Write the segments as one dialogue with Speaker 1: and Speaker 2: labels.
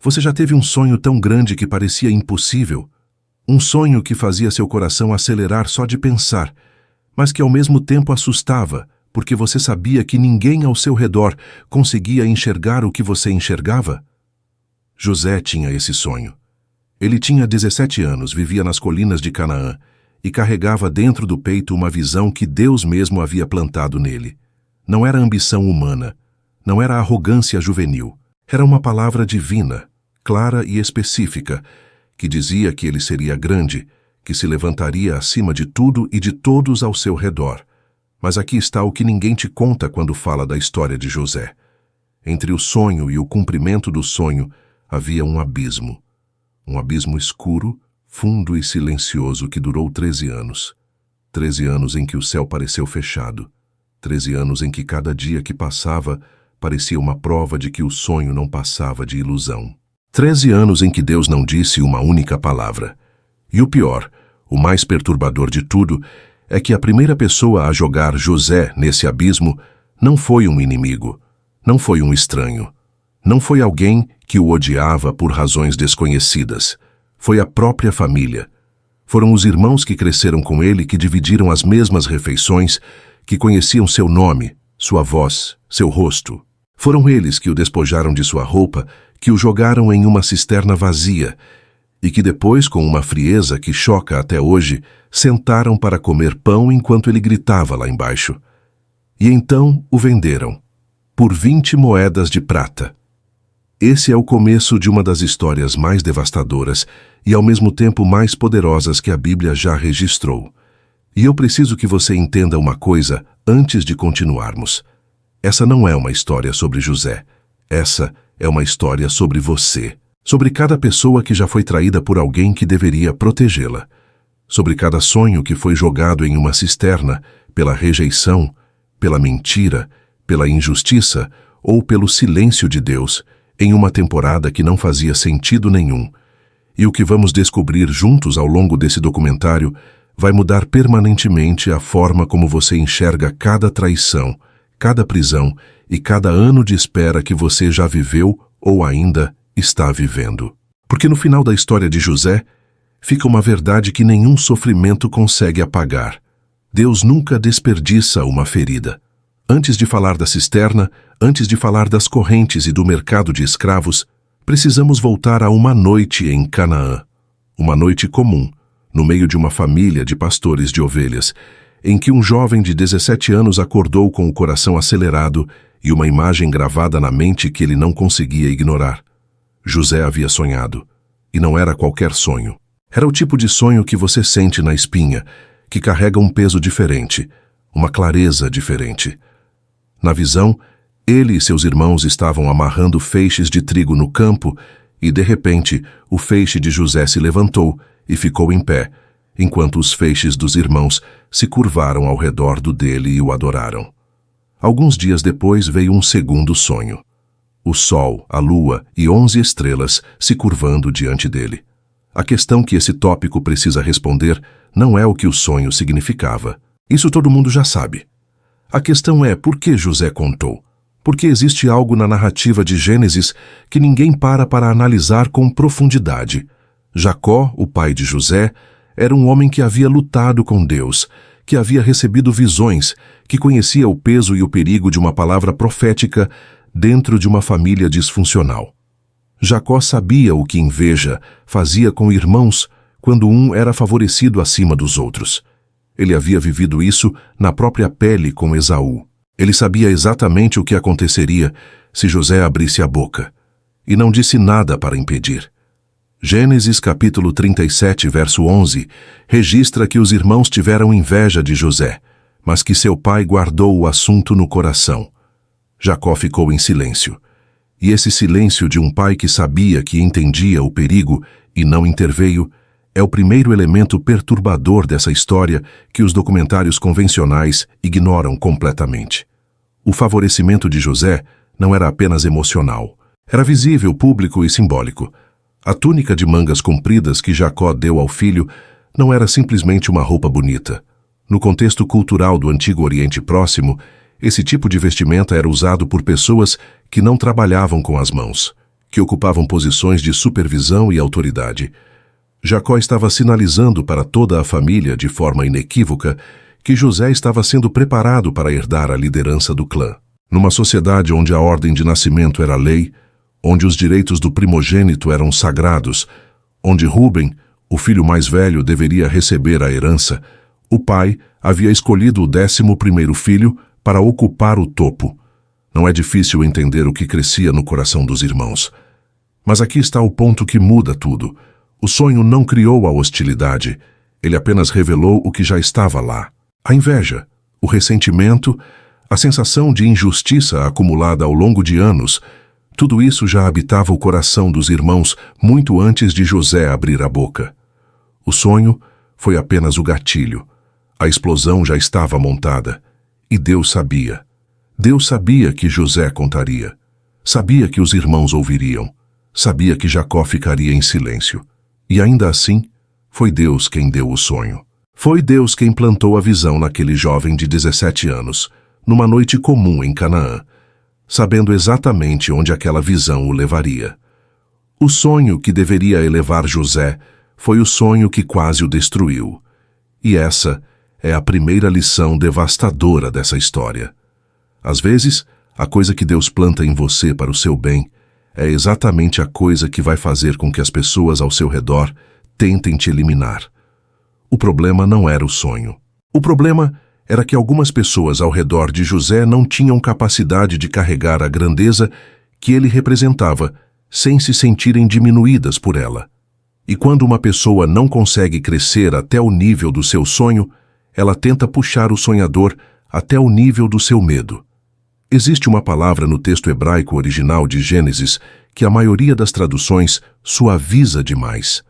Speaker 1: Você já teve um sonho tão grande que parecia impossível? Um sonho que fazia seu coração acelerar só de pensar, mas que ao mesmo tempo assustava, porque você sabia que ninguém ao seu redor conseguia enxergar o que você enxergava? José tinha esse sonho. Ele tinha 17 anos, vivia nas colinas de Canaã e carregava dentro do peito uma visão que Deus mesmo havia plantado nele. Não era ambição humana, não era arrogância juvenil. Era uma palavra divina, clara e específica, que dizia que ele seria grande, que se levantaria acima de tudo e de todos ao seu redor. Mas aqui está o que ninguém te conta quando fala da história de José. Entre o sonho e o cumprimento do sonho havia um abismo escuro, fundo e silencioso que durou 13 anos. 13 anos em que o céu pareceu fechado. 13 anos em que cada dia que passava parecia uma prova de que o sonho não passava de ilusão. 13 anos em que Deus não disse uma única palavra. E o pior, o mais perturbador de tudo, é que a primeira pessoa a jogar José nesse abismo não foi um inimigo, não foi um estranho, não foi alguém que o odiava por razões desconhecidas. Foi a própria família. Foram os irmãos que cresceram com ele, que dividiram as mesmas refeições, que conheciam seu nome, sua voz, seu rosto. Foram eles que o despojaram de sua roupa, que o jogaram em uma cisterna vazia e que depois, com uma frieza que choca até hoje, sentaram para comer pão enquanto ele gritava lá embaixo. E então o venderam, por 20 moedas de prata. Esse é o começo de uma das histórias mais devastadoras e ao mesmo tempo mais poderosas que a Bíblia já registrou. E eu preciso que você entenda uma coisa antes de continuarmos. Essa não é uma história sobre José. Essa é uma história sobre você. Sobre cada pessoa que já foi traída por alguém que deveria protegê-la. Sobre cada sonho que foi jogado em uma cisterna pela rejeição, pela mentira, pela injustiça ou pelo silêncio de Deus em uma temporada que não fazia sentido nenhum. E o que vamos descobrir juntos ao longo desse documentário vai mudar permanentemente a forma como você enxerga cada traição, cada prisão e cada ano de espera que você já viveu ou ainda está vivendo. Porque no final da história de José, fica uma verdade que nenhum sofrimento consegue apagar. Deus nunca desperdiça uma ferida. Antes de falar da cisterna, antes de falar das correntes e do mercado de escravos, precisamos voltar a uma noite em Canaã. Uma noite comum, no meio de uma família de pastores de ovelhas, em que um jovem de 17 anos acordou com o coração acelerado e uma imagem gravada na mente que ele não conseguia ignorar. José havia sonhado, e não era qualquer sonho. Era o tipo de sonho que você sente na espinha, que carrega um peso diferente, uma clareza diferente. Na visão, ele e seus irmãos estavam amarrando feixes de trigo no campo e, de repente, o feixe de José se levantou e ficou em pé, enquanto os feixes dos irmãos se curvaram ao redor do dele e o adoraram. Alguns dias depois veio um segundo sonho. O sol, a lua e 11 estrelas se curvando diante dele. A questão que esse tópico precisa responder não é o que o sonho significava. Isso todo mundo já sabe. A questão é por que José contou. Porque existe algo na narrativa de Gênesis que ninguém para analisar com profundidade. Jacó, o pai de José, era um homem que havia lutado com Deus, que havia recebido visões, que conhecia o peso e o perigo de uma palavra profética dentro de uma família disfuncional. Jacó sabia o que inveja fazia com irmãos quando um era favorecido acima dos outros. Ele havia vivido isso na própria pele com Esaú. Ele sabia exatamente o que aconteceria se José abrisse a boca, e não disse nada para impedir. Gênesis capítulo 37, verso 11, registra que os irmãos tiveram inveja de José, mas que seu pai guardou o assunto no coração. Jacó ficou em silêncio. E esse silêncio de um pai que sabia que entendia o perigo e não interveio é o primeiro elemento perturbador dessa história que os documentários convencionais ignoram completamente. O favorecimento de José não era apenas emocional. Era visível, público e simbólico. A túnica de mangas compridas que Jacó deu ao filho não era simplesmente uma roupa bonita. No contexto cultural do Antigo Oriente Próximo, esse tipo de vestimenta era usado por pessoas que não trabalhavam com as mãos, que ocupavam posições de supervisão e autoridade. Jacó estava sinalizando para toda a família, de forma inequívoca, que José estava sendo preparado para herdar a liderança do clã. Numa sociedade onde a ordem de nascimento era lei, onde os direitos do primogênito eram sagrados, onde Rúben, o filho mais velho, deveria receber a herança, o pai havia escolhido o 11º filho para ocupar o topo. Não é difícil entender o que crescia no coração dos irmãos. Mas aqui está o ponto que muda tudo. O sonho não criou a hostilidade, ele apenas revelou o que já estava lá. A inveja, o ressentimento, a sensação de injustiça acumulada ao longo de anos, tudo isso já habitava o coração dos irmãos muito antes de José abrir a boca. O sonho foi apenas o gatilho. A explosão já estava montada. E Deus sabia. Deus sabia que José contaria. Sabia que os irmãos ouviriam. Sabia que Jacó ficaria em silêncio. E ainda assim, foi Deus quem deu o sonho. Foi Deus quem plantou a visão naquele jovem de 17 anos, numa noite comum em Canaã, sabendo exatamente onde aquela visão o levaria. O sonho que deveria elevar José foi o sonho que quase o destruiu. E essa é a primeira lição devastadora dessa história. Às vezes, a coisa que Deus planta em você para o seu bem é exatamente a coisa que vai fazer com que as pessoas ao seu redor tentem te eliminar. O problema não era o sonho. O problema era que algumas pessoas ao redor de José não tinham capacidade de carregar a grandeza que ele representava, sem se sentirem diminuídas por ela. E quando uma pessoa não consegue crescer até o nível do seu sonho, ela tenta puxar o sonhador até o nível do seu medo. Existe uma palavra no texto hebraico original de Gênesis que a maioria das traduções suaviza demais.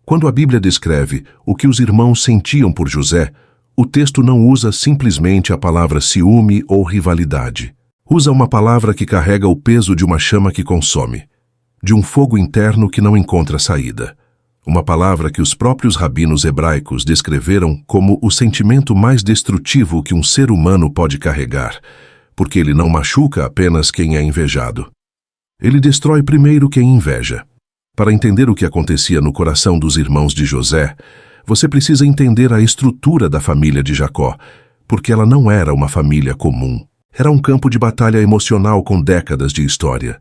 Speaker 1: Quando a Bíblia descreve o que os irmãos sentiam por José, o texto não usa simplesmente a palavra ciúme ou rivalidade. Usa uma palavra que carrega o peso de uma chama que consome, de um fogo interno que não encontra saída. Uma palavra que os próprios rabinos hebraicos descreveram como o sentimento mais destrutivo que um ser humano pode carregar, porque ele não machuca apenas quem é invejado. Ele destrói primeiro quem inveja. Para entender o que acontecia no coração dos irmãos de José, você precisa entender a estrutura da família de Jacó, porque ela não era uma família comum. Era um campo de batalha emocional com décadas de história.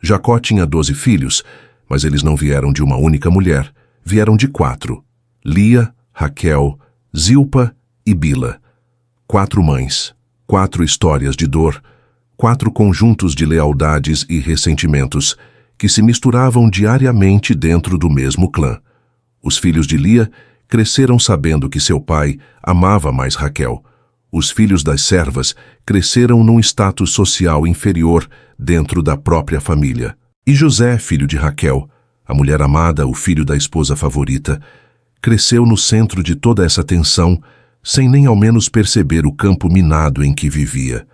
Speaker 1: Jacó tinha 12 filhos, mas eles não vieram de uma única mulher, vieram de 4: Lia, Raquel, Zilpa e Bila. 4 mães, 4 histórias de dor, 4 conjuntos de lealdades e ressentimentos que se misturavam diariamente dentro do mesmo clã. Os filhos de Lia cresceram sabendo que seu pai amava mais Raquel. Os filhos das servas cresceram num status social inferior dentro da própria família. E José, filho de Raquel, a mulher amada, o filho da esposa favorita, cresceu no centro de toda essa tensão, sem nem ao menos perceber o campo minado em que vivia.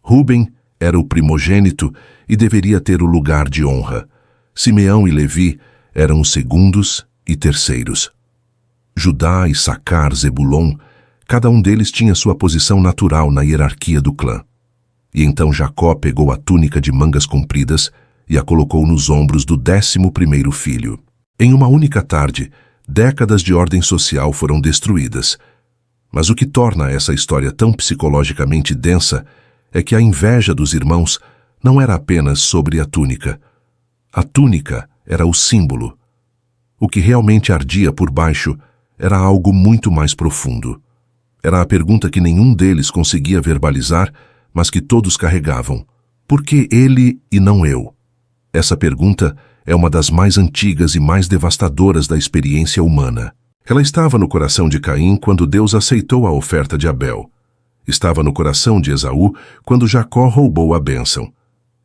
Speaker 1: Rúben era o primogênito e deveria ter o lugar de honra. Simeão e Levi eram os segundos e terceiros. Judá, Issacar, Zebulon, cada um deles tinha sua posição natural na hierarquia do clã. E então Jacó pegou a túnica de mangas compridas e a colocou nos ombros do 11º filho. Em uma única tarde, décadas de ordem social foram destruídas. Mas o que torna essa história tão psicologicamente densa é que a inveja dos irmãos não era apenas sobre a túnica. A túnica era o símbolo. O que realmente ardia por baixo era algo muito mais profundo. Era a pergunta que nenhum deles conseguia verbalizar, mas que todos carregavam. Por que ele e não eu? Essa pergunta é uma das mais antigas e mais devastadoras da experiência humana. Ela estava no coração de Caim quando Deus aceitou a oferta de Abel. Estava no coração de Esaú quando Jacó roubou a bênção.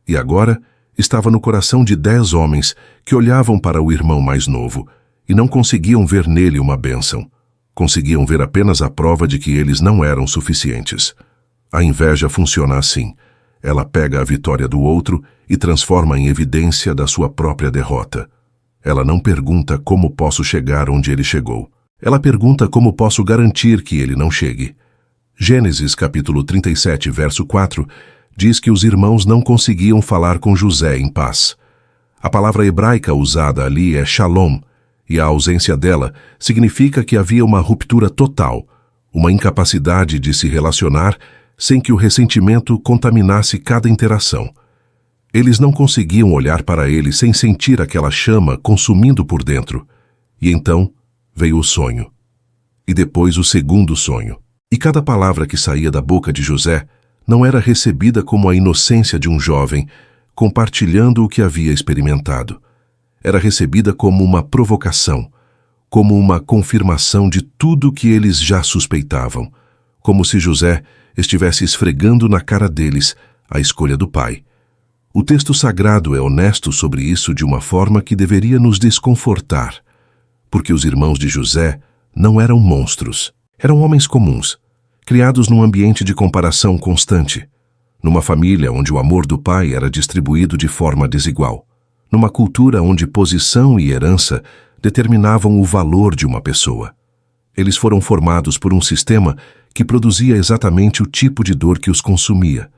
Speaker 1: E agora estava no coração de 10 homens que olhavam para o irmão mais novo e não conseguiam ver nele uma bênção. Conseguiam ver apenas a prova de que eles não eram suficientes. A inveja funciona assim. Ela pega a vitória do outro e transforma em evidência da sua própria derrota. Ela não pergunta como posso chegar onde ele chegou. Ela pergunta como posso garantir que ele não chegue. Gênesis capítulo 37, verso 4, diz que os irmãos não conseguiam falar com José em paz. A palavra hebraica usada ali é shalom, e a ausência dela significa que havia uma ruptura total, uma incapacidade de se relacionar sem que o ressentimento contaminasse cada interação. Eles não conseguiam olhar para ele sem sentir aquela chama consumindo por dentro. E então veio o sonho. E depois o segundo sonho. E cada palavra que saía da boca de José não era recebida como a inocência de um jovem compartilhando o que havia experimentado. Era recebida como uma provocação, como uma confirmação de tudo o que eles já suspeitavam, como se José estivesse esfregando na cara deles a escolha do pai. O texto sagrado é honesto sobre isso de uma forma que deveria nos desconfortar, porque os irmãos de José não eram monstros, eram homens comuns, criados num ambiente de comparação constante, numa família onde o amor do pai era distribuído de forma desigual, numa cultura onde posição e herança determinavam o valor de uma pessoa. Eles foram formados por um sistema que produzia exatamente o tipo de dor que os consumia.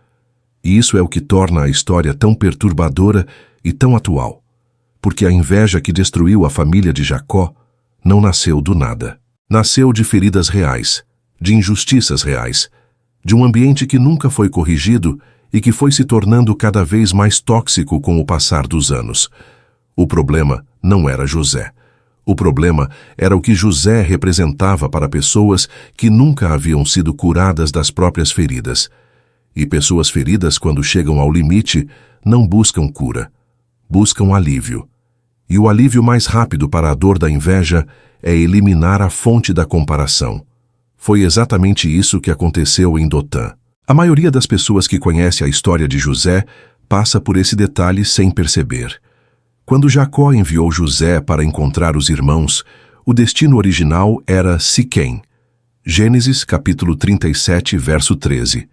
Speaker 1: E isso é o que torna a história tão perturbadora e tão atual, porque a inveja que destruiu a família de Jacó não nasceu do nada. Nasceu de feridas reais, de injustiças reais, de um ambiente que nunca foi corrigido e que foi se tornando cada vez mais tóxico com o passar dos anos. O problema não era José. O problema era o que José representava para pessoas que nunca haviam sido curadas das próprias feridas. E pessoas feridas, quando chegam ao limite, não buscam cura, buscam alívio. E o alívio mais rápido para a dor da inveja é eliminar a fonte da comparação. Foi exatamente isso que aconteceu em Dotã. A maioria das pessoas que conhece a história de José passa por esse detalhe sem perceber. Quando Jacó enviou José para encontrar os irmãos, o destino original era Siquém. Gênesis capítulo 37, verso 13.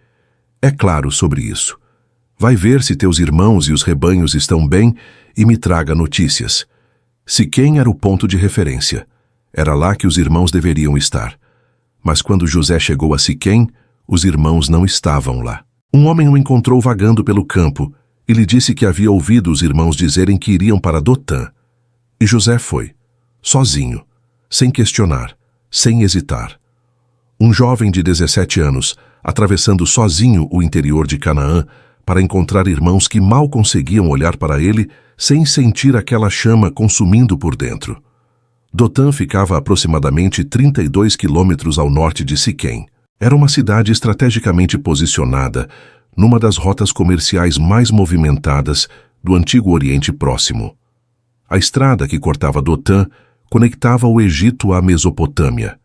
Speaker 1: É claro sobre isso. Vai ver se teus irmãos e os rebanhos estão bem e me traga notícias. Siquém era o ponto de referência. Era lá que os irmãos deveriam estar. Mas quando José chegou a Siquém, os irmãos não estavam lá. Um homem o encontrou vagando pelo campo e lhe disse que havia ouvido os irmãos dizerem que iriam para Dotã. E José foi, sozinho, sem questionar, sem hesitar. Um jovem de 17 anos, atravessando sozinho o interior de Canaã para encontrar irmãos que mal conseguiam olhar para ele sem sentir aquela chama consumindo por dentro. Dotã ficava a aproximadamente 32 quilômetros ao norte de Siquém. Era uma cidade estrategicamente posicionada numa das rotas comerciais mais movimentadas do Antigo Oriente Próximo. A estrada que cortava Dotã conectava o Egito à Mesopotâmia,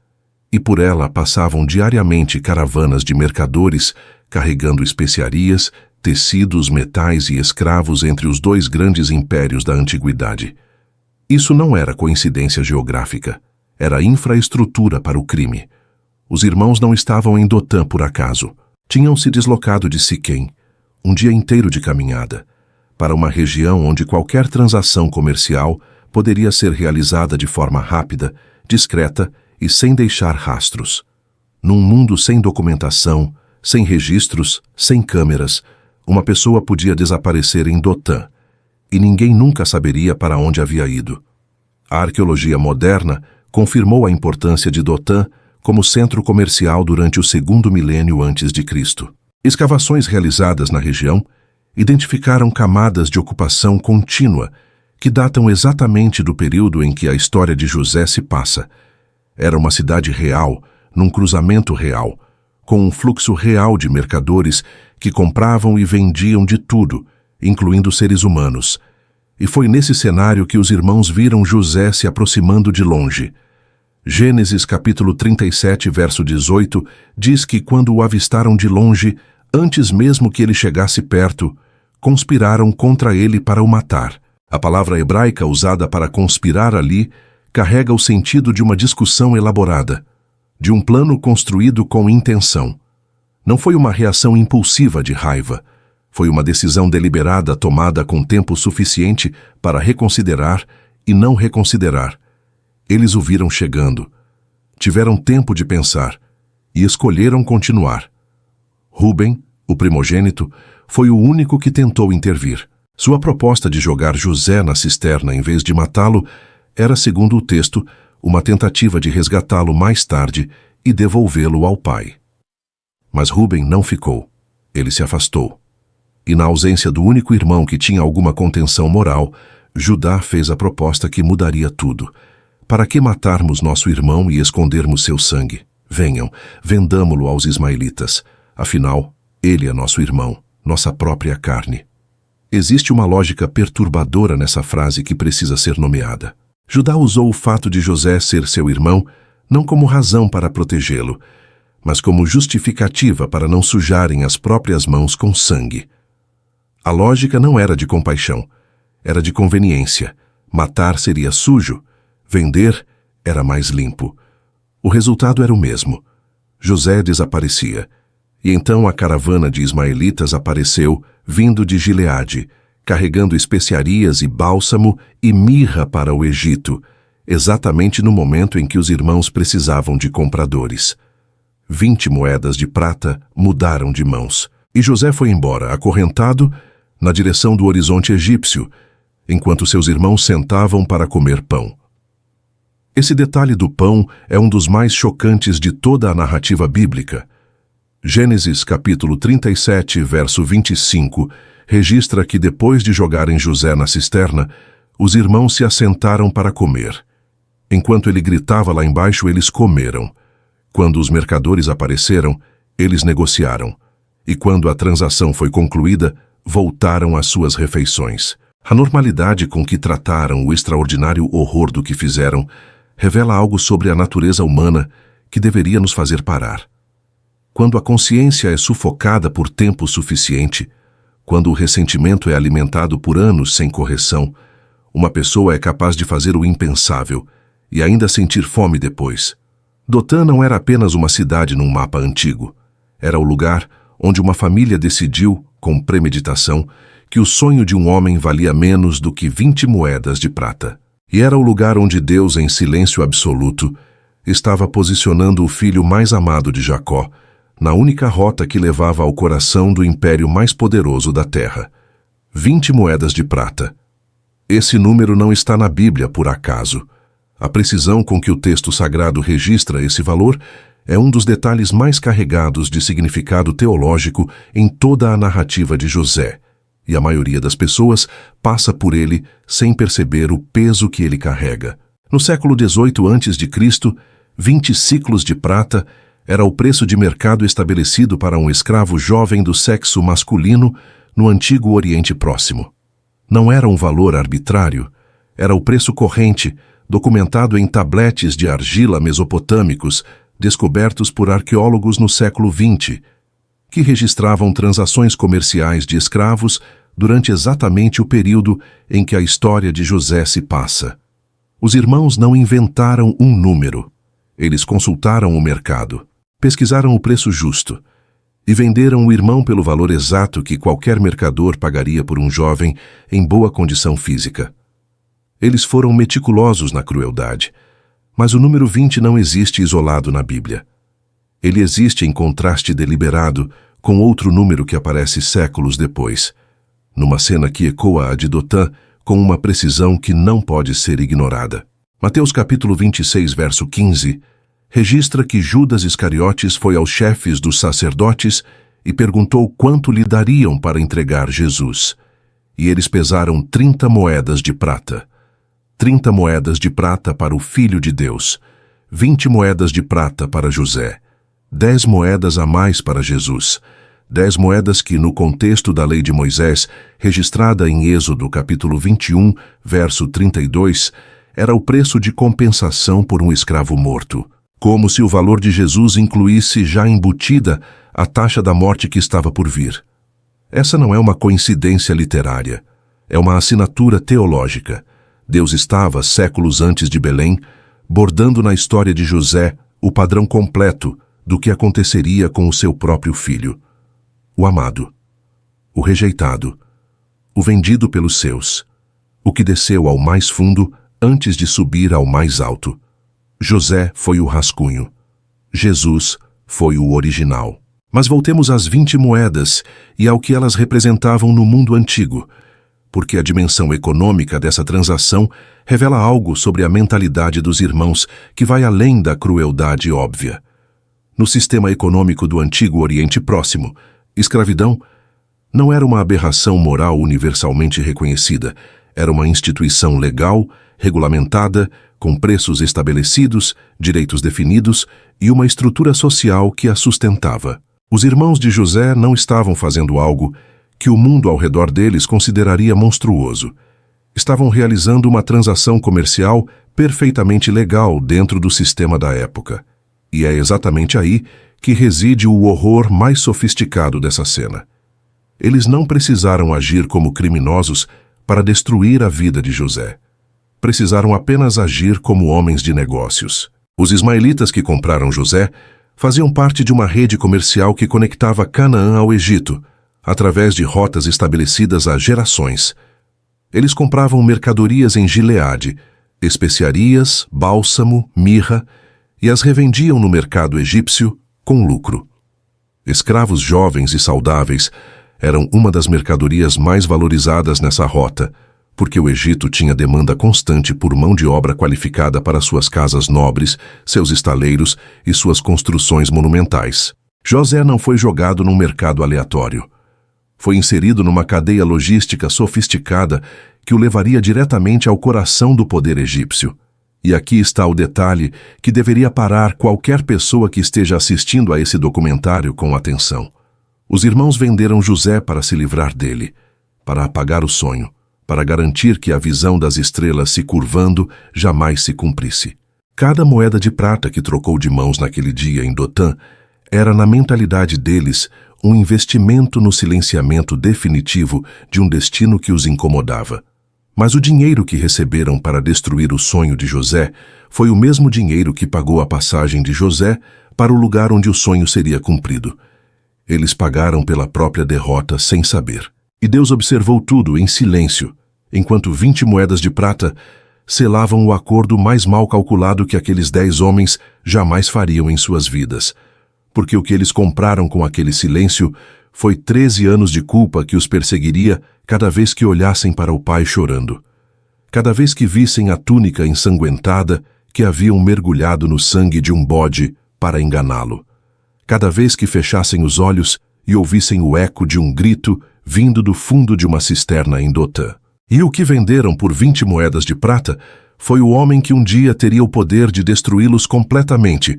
Speaker 1: e por ela passavam diariamente caravanas de mercadores carregando especiarias, tecidos, metais e escravos entre os dois grandes impérios da antiguidade. Isso não era coincidência geográfica, era infraestrutura para o crime. Os irmãos não estavam em Dotã por acaso. Tinham se deslocado de Siquém, um dia inteiro de caminhada, para uma região onde qualquer transação comercial poderia ser realizada de forma rápida, discreta e sem deixar rastros. Num mundo sem documentação, sem registros, sem câmeras, uma pessoa podia desaparecer em Dotã, e ninguém nunca saberia para onde havia ido. A arqueologia moderna confirmou a importância de Dotã como centro comercial durante o segundo milênio antes de Cristo. Escavações realizadas na região identificaram camadas de ocupação contínua que datam exatamente do período em que a história de José se passa. Era uma cidade real, num cruzamento real, com um fluxo real de mercadores que compravam e vendiam de tudo, incluindo seres humanos. E foi nesse cenário que os irmãos viram José se aproximando de longe. Gênesis capítulo 37, verso 18, diz que quando o avistaram de longe, antes mesmo que ele chegasse perto, conspiraram contra ele para o matar. A palavra hebraica usada para conspirar ali carrega o sentido de uma discussão elaborada, de um plano construído com intenção. Não foi uma reação impulsiva de raiva, foi uma decisão deliberada tomada com tempo suficiente para reconsiderar e não reconsiderar. Eles o viram chegando, tiveram tempo de pensar e escolheram continuar. Rúben, o primogênito, foi o único que tentou intervir. Sua proposta de jogar José na cisterna em vez de matá-lo era, segundo o texto, uma tentativa de resgatá-lo mais tarde e devolvê-lo ao pai. Mas Rúben não ficou. Ele se afastou. E na ausência do único irmão que tinha alguma contenção moral, Judá fez a proposta que mudaria tudo. Para que matarmos nosso irmão e escondermos seu sangue? Venham, vendamo-lo aos ismaelitas. Afinal, ele é nosso irmão, nossa própria carne. Existe uma lógica perturbadora nessa frase que precisa ser nomeada. Judá usou o fato de José ser seu irmão não como razão para protegê-lo, mas como justificativa para não sujarem as próprias mãos com sangue. A lógica não era de compaixão, era de conveniência. Matar seria sujo, vender era mais limpo. O resultado era o mesmo. José desaparecia. E então a caravana de ismaelitas apareceu, vindo de Gileade, carregando especiarias e bálsamo e mirra para o Egito, exatamente no momento em que os irmãos precisavam de compradores. 20 moedas de prata mudaram de mãos, e José foi embora, acorrentado, na direção do horizonte egípcio, enquanto seus irmãos sentavam para comer pão. Esse detalhe do pão é um dos mais chocantes de toda a narrativa bíblica. Gênesis capítulo 37, verso 25, registra que depois de jogarem José na cisterna, os irmãos se assentaram para comer. Enquanto ele gritava lá embaixo, eles comeram. Quando os mercadores apareceram, eles negociaram. E quando a transação foi concluída, voltaram às suas refeições. A normalidade com que trataram o extraordinário horror do que fizeram revela algo sobre a natureza humana que deveria nos fazer parar. Quando a consciência é sufocada por tempo suficiente, quando o ressentimento é alimentado por anos sem correção, uma pessoa é capaz de fazer o impensável e ainda sentir fome depois. Dotã não era apenas uma cidade num mapa antigo. Era o lugar onde uma família decidiu, com premeditação, que o sonho de um homem valia menos do que 20 moedas de prata. E era o lugar onde Deus, em silêncio absoluto, estava posicionando o filho mais amado de Jacó, na única rota que levava ao coração do império mais poderoso da terra. 20 moedas de prata. Esse número não está na Bíblia por acaso. A precisão com que o texto sagrado registra esse valor é um dos detalhes mais carregados de significado teológico em toda a narrativa de José, e a maioria das pessoas passa por ele sem perceber o peso que ele carrega. No século XVIII a.C., 20 ciclos de prata era o preço de mercado estabelecido para um escravo jovem do sexo masculino no antigo Oriente Próximo. Não era um valor arbitrário, era o preço corrente, documentado em tabletes de argila mesopotâmicos descobertos por arqueólogos no século XX, que registravam transações comerciais de escravos durante exatamente o período em que a história de José se passa. Os irmãos não inventaram um número. Eles consultaram o mercado, pesquisaram o preço justo e venderam o irmão pelo valor exato que qualquer mercador pagaria por um jovem em boa condição física. Eles foram meticulosos na crueldade, mas o número 20 não existe isolado na Bíblia. Ele existe em contraste deliberado com outro número que aparece séculos depois, numa cena que ecoa a de Dotã com uma precisão que não pode ser ignorada. Mateus capítulo 26, verso 15, registra que Judas Iscariotes foi aos chefes dos sacerdotes e perguntou quanto lhe dariam para entregar Jesus. E eles pesaram 30 moedas de prata. 30 moedas de prata para o Filho de Deus, 20 moedas de prata para José, 10 moedas a mais para Jesus, 10 moedas que, no contexto da lei de Moisés, registrada em Êxodo capítulo 21, verso 32, era o preço de compensação por um escravo morto, como se o valor de Jesus incluísse já embutida a taxa da morte que estava por vir. Essa não é uma coincidência literária, é uma assinatura teológica. Deus estava, séculos antes de Belém, bordando na história de José o padrão completo do que aconteceria com o seu próprio filho. O amado, o rejeitado, o vendido pelos seus, o que desceu ao mais fundo antes de subir ao mais alto. José foi o rascunho. Jesus foi o original. Mas voltemos às 20 moedas e ao que elas representavam no mundo antigo, porque a dimensão econômica dessa transação revela algo sobre a mentalidade dos irmãos que vai além da crueldade óbvia. No sistema econômico do antigo Oriente Próximo, escravidão não era uma aberração moral universalmente reconhecida, era uma instituição legal, regulamentada, com preços estabelecidos, direitos definidos e uma estrutura social que a sustentava. Os irmãos de José não estavam fazendo algo que o mundo ao redor deles consideraria monstruoso. Estavam realizando uma transação comercial perfeitamente legal dentro do sistema da época. E é exatamente aí que reside o horror mais sofisticado dessa cena. Eles não precisaram agir como criminosos para destruir a vida de José. Precisaram apenas agir como homens de negócios. Os ismaelitas que compraram José faziam parte de uma rede comercial que conectava Canaã ao Egito, através de rotas estabelecidas há gerações. Eles compravam mercadorias em Gileade, especiarias, bálsamo, mirra, e as revendiam no mercado egípcio com lucro. Escravos jovens e saudáveis eram uma das mercadorias mais valorizadas nessa rota, porque o Egito tinha demanda constante por mão de obra qualificada para suas casas nobres, seus estaleiros e suas construções monumentais. José não foi jogado num mercado aleatório. Foi inserido numa cadeia logística sofisticada que o levaria diretamente ao coração do poder egípcio. E aqui está o detalhe que deveria parar qualquer pessoa que esteja assistindo a esse documentário com atenção. Os irmãos venderam José para se livrar dele, para apagar o sonho, para garantir que a visão das estrelas se curvando jamais se cumprisse. Cada moeda de prata que trocou de mãos naquele dia em Dotã era, na mentalidade deles, um investimento no silenciamento definitivo de um destino que os incomodava. Mas o dinheiro que receberam para destruir o sonho de José foi o mesmo dinheiro que pagou a passagem de José para o lugar onde o sonho seria cumprido. Eles pagaram pela própria derrota sem saber. E Deus observou tudo em silêncio, enquanto 20 moedas de prata selavam o acordo mais mal calculado que aqueles 10 homens jamais fariam em suas vidas. Porque o que eles compraram com aquele silêncio foi 13 anos de culpa que os perseguiria cada vez que olhassem para o pai chorando. Cada vez que vissem a túnica ensanguentada que haviam mergulhado no sangue de um bode para enganá-lo. Cada vez que fechassem os olhos e ouvissem o eco de um grito vindo do fundo de uma cisterna em Dotã. E o que venderam por 20 moedas de prata foi o homem que um dia teria o poder de destruí-los completamente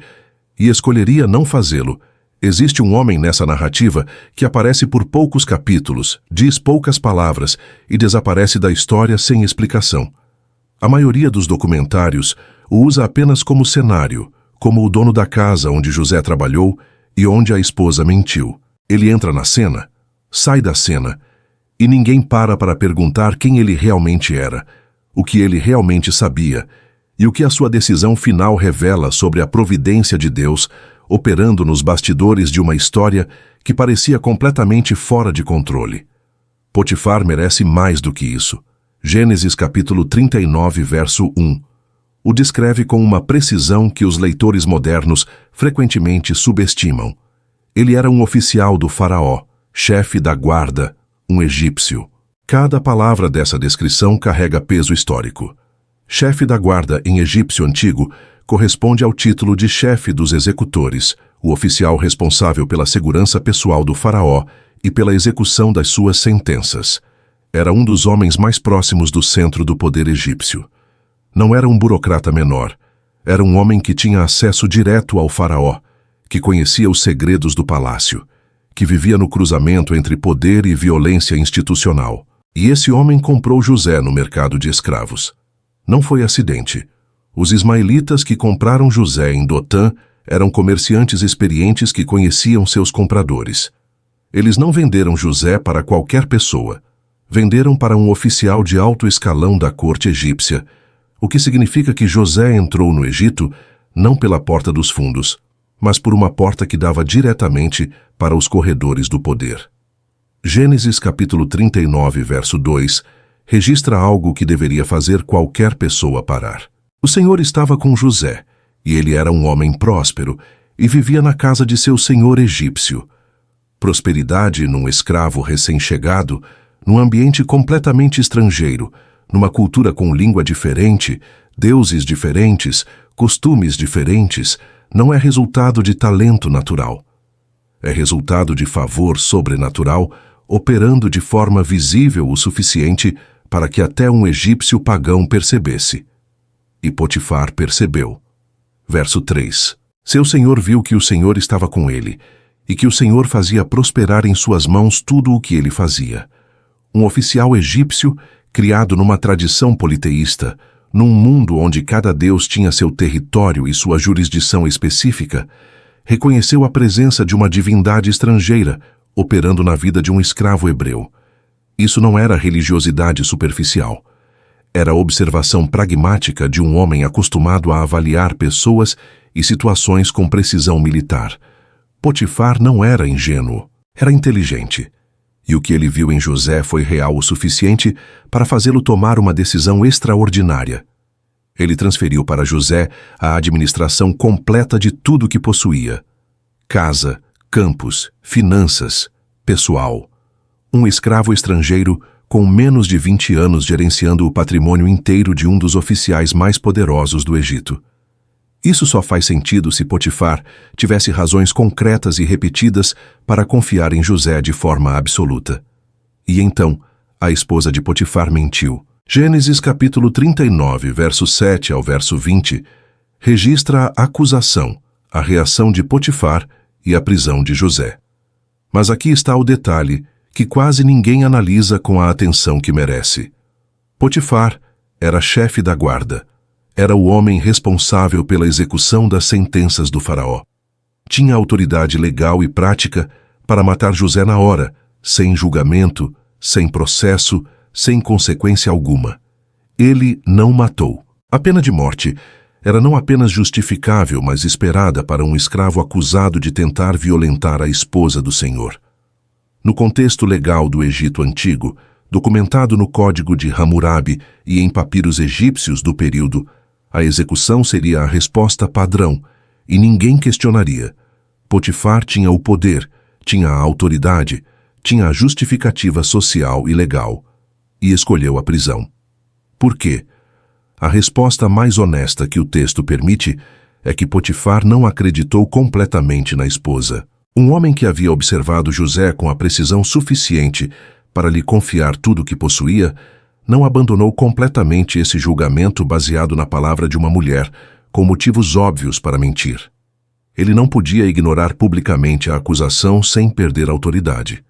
Speaker 1: e escolheria não fazê-lo. Existe um homem nessa narrativa que aparece por poucos capítulos, diz poucas palavras e desaparece da história sem explicação. A maioria dos documentários o usa apenas como cenário, como o dono da casa onde José trabalhou e onde a esposa mentiu. Ele entra na cena, sai da cena, e ninguém para perguntar quem ele realmente era, o que ele realmente sabia, e o que a sua decisão final revela sobre a providência de Deus operando nos bastidores de uma história que parecia completamente fora de controle. Potifar merece mais do que isso. Gênesis capítulo 39, verso 1. O descreve com uma precisão que os leitores modernos frequentemente subestimam. Ele era um oficial do faraó, chefe da guarda, um egípcio. Cada palavra dessa descrição carrega peso histórico. Chefe da guarda em egípcio antigo corresponde ao título de chefe dos executores, o oficial responsável pela segurança pessoal do faraó e pela execução das suas sentenças. Era um dos homens mais próximos do centro do poder egípcio. Não era um burocrata menor. Era um homem que tinha acesso direto ao faraó, que conhecia os segredos do palácio, que vivia no cruzamento entre poder e violência institucional. E esse homem comprou José no mercado de escravos. Não foi acidente. Os ismaelitas que compraram José em Dotã eram comerciantes experientes que conheciam seus compradores. Eles não venderam José para qualquer pessoa. Venderam para um oficial de alto escalão da corte egípcia, o que significa que José entrou no Egito não pela porta dos fundos, mas por uma porta que dava diretamente para os corredores do poder. Gênesis capítulo 39, verso 2, registra algo que deveria fazer qualquer pessoa parar. O Senhor estava com José, e ele era um homem próspero, e vivia na casa de seu senhor egípcio. Prosperidade num escravo recém-chegado num ambiente completamente estrangeiro, numa cultura com língua diferente, deuses diferentes, costumes diferentes, não é resultado de talento natural. É resultado de favor sobrenatural, operando de forma visível o suficiente para que até um egípcio pagão percebesse. E Potifar percebeu. Verso 3. Seu senhor viu que o Senhor estava com ele, e que o Senhor fazia prosperar em suas mãos tudo o que ele fazia. Um oficial egípcio, criado numa tradição politeísta, num mundo onde cada deus tinha seu território e sua jurisdição específica, reconheceu a presença de uma divindade estrangeira operando na vida de um escravo hebreu. Isso não era religiosidade superficial. Era a observação pragmática de um homem acostumado a avaliar pessoas e situações com precisão militar. Potifar não era ingênuo, era inteligente. E o que ele viu em José foi real o suficiente para fazê-lo tomar uma decisão extraordinária. Ele transferiu para José a administração completa de tudo que possuía: casa, campos, finanças, pessoal. Um escravo estrangeiro com menos de 20 anos gerenciando o patrimônio inteiro de um dos oficiais mais poderosos do Egito. Isso só faz sentido se Potifar tivesse razões concretas e repetidas para confiar em José de forma absoluta. E então, a esposa de Potifar mentiu. Gênesis capítulo 39, verso 7 ao verso 20, registra a acusação, a reação de Potifar e a prisão de José. Mas aqui está o detalhe que quase ninguém analisa com a atenção que merece. Potifar era chefe da guarda. Era o homem responsável pela execução das sentenças do faraó. Tinha autoridade legal e prática para matar José na hora, sem julgamento, sem processo, sem consequência alguma. Ele não matou. A pena de morte era não apenas justificável, mas esperada para um escravo acusado de tentar violentar a esposa do senhor. No contexto legal do Egito Antigo, documentado no Código de Hammurabi e em papiros egípcios do período, a execução seria a resposta padrão, e ninguém questionaria. Potifar tinha o poder, tinha a autoridade, tinha a justificativa social e legal, e escolheu a prisão. Por quê? A resposta mais honesta que o texto permite é que Potifar não acreditou completamente na esposa. Um homem que havia observado José com a precisão suficiente para lhe confiar tudo o que possuía, não abandonou completamente esse julgamento baseado na palavra de uma mulher, com motivos óbvios para mentir. Ele não podia ignorar publicamente a acusação sem perder a autoridade.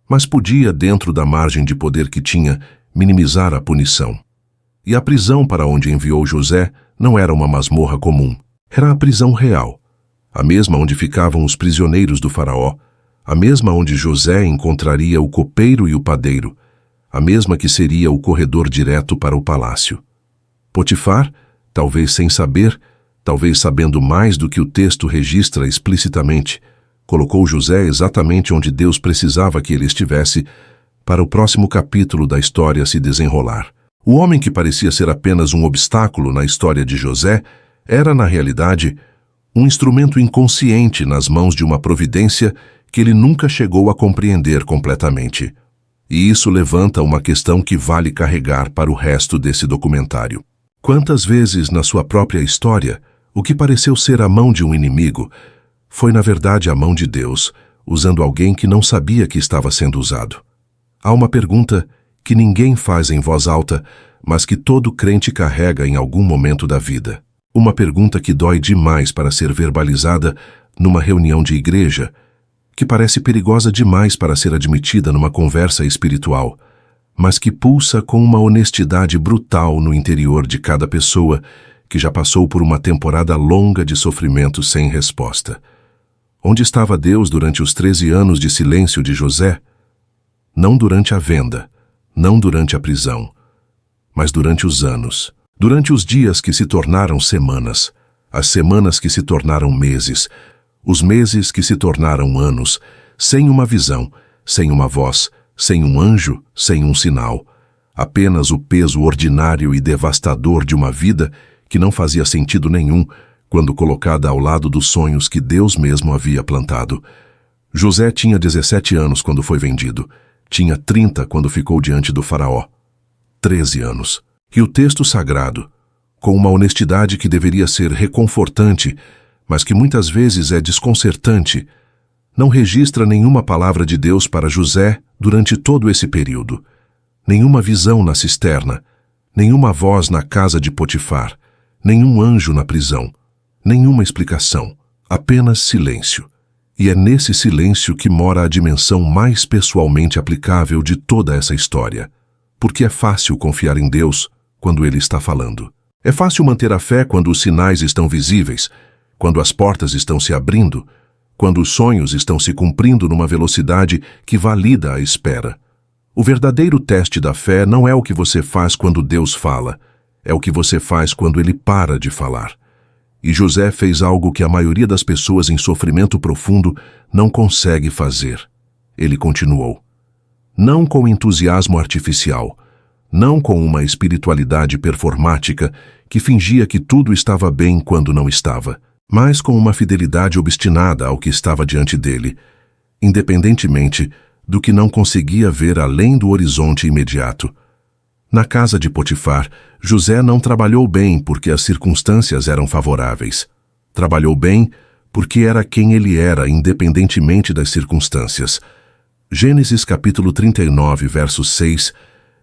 Speaker 1: Mas podia, dentro da margem de poder que tinha, minimizar a punição. E a prisão para onde enviou José não era uma masmorra comum. Era a prisão real. A mesma onde ficavam os prisioneiros do faraó, a mesma onde José encontraria o copeiro e o padeiro, a mesma que seria o corredor direto para o palácio. Potifar, talvez sem saber, talvez sabendo mais do que o texto registra explicitamente, colocou José exatamente onde Deus precisava que ele estivesse para o próximo capítulo da história se desenrolar. O homem que parecia ser apenas um obstáculo na história de José era, na realidade, um instrumento inconsciente nas mãos de uma providência que ele nunca chegou a compreender completamente. E isso levanta uma questão que vale carregar para o resto desse documentário. Quantas vezes na sua própria história, o que pareceu ser a mão de um inimigo foi na verdade a mão de Deus, usando alguém que não sabia que estava sendo usado? Há uma pergunta que ninguém faz em voz alta, mas que todo crente carrega em algum momento da vida. Uma pergunta que dói demais para ser verbalizada numa reunião de igreja, que parece perigosa demais para ser admitida numa conversa espiritual, mas que pulsa com uma honestidade brutal no interior de cada pessoa que já passou por uma temporada longa de sofrimento sem resposta. Onde estava Deus durante os 13 anos de silêncio de José? Não durante a venda, não durante a prisão, mas durante os anos, durante os dias que se tornaram semanas, as semanas que se tornaram meses, os meses que se tornaram anos, sem uma visão, sem uma voz, sem um anjo, sem um sinal, apenas o peso ordinário e devastador de uma vida que não fazia sentido nenhum quando colocada ao lado dos sonhos que Deus mesmo havia plantado. José tinha 17 anos quando foi vendido, Tinha 30 quando ficou diante do faraó. 13 anos. E o texto sagrado, com uma honestidade que deveria ser reconfortante, mas que muitas vezes é desconcertante, não registra nenhuma palavra de Deus para José durante todo esse período. Nenhuma visão na cisterna, nenhuma voz na casa de Potifar, nenhum anjo na prisão, nenhuma explicação, apenas silêncio. E é nesse silêncio que mora a dimensão mais pessoalmente aplicável de toda essa história. Porque é fácil confiar em Deus quando Ele está falando. É fácil manter a fé quando os sinais estão visíveis, quando as portas estão se abrindo, quando os sonhos estão se cumprindo numa velocidade que valida a espera. O verdadeiro teste da fé não é o que você faz quando Deus fala, é o que você faz quando Ele para de falar. E José fez algo que a maioria das pessoas em sofrimento profundo não consegue fazer. Ele continuou. Não com entusiasmo artificial, não com uma espiritualidade performática que fingia que tudo estava bem quando não estava, mas com uma fidelidade obstinada ao que estava diante dele, independentemente do que não conseguia ver além do horizonte imediato. Na casa de Potifar, José não trabalhou bem porque as circunstâncias eram favoráveis. Trabalhou bem porque era quem ele era, independentemente das circunstâncias. Gênesis capítulo 39, verso 6,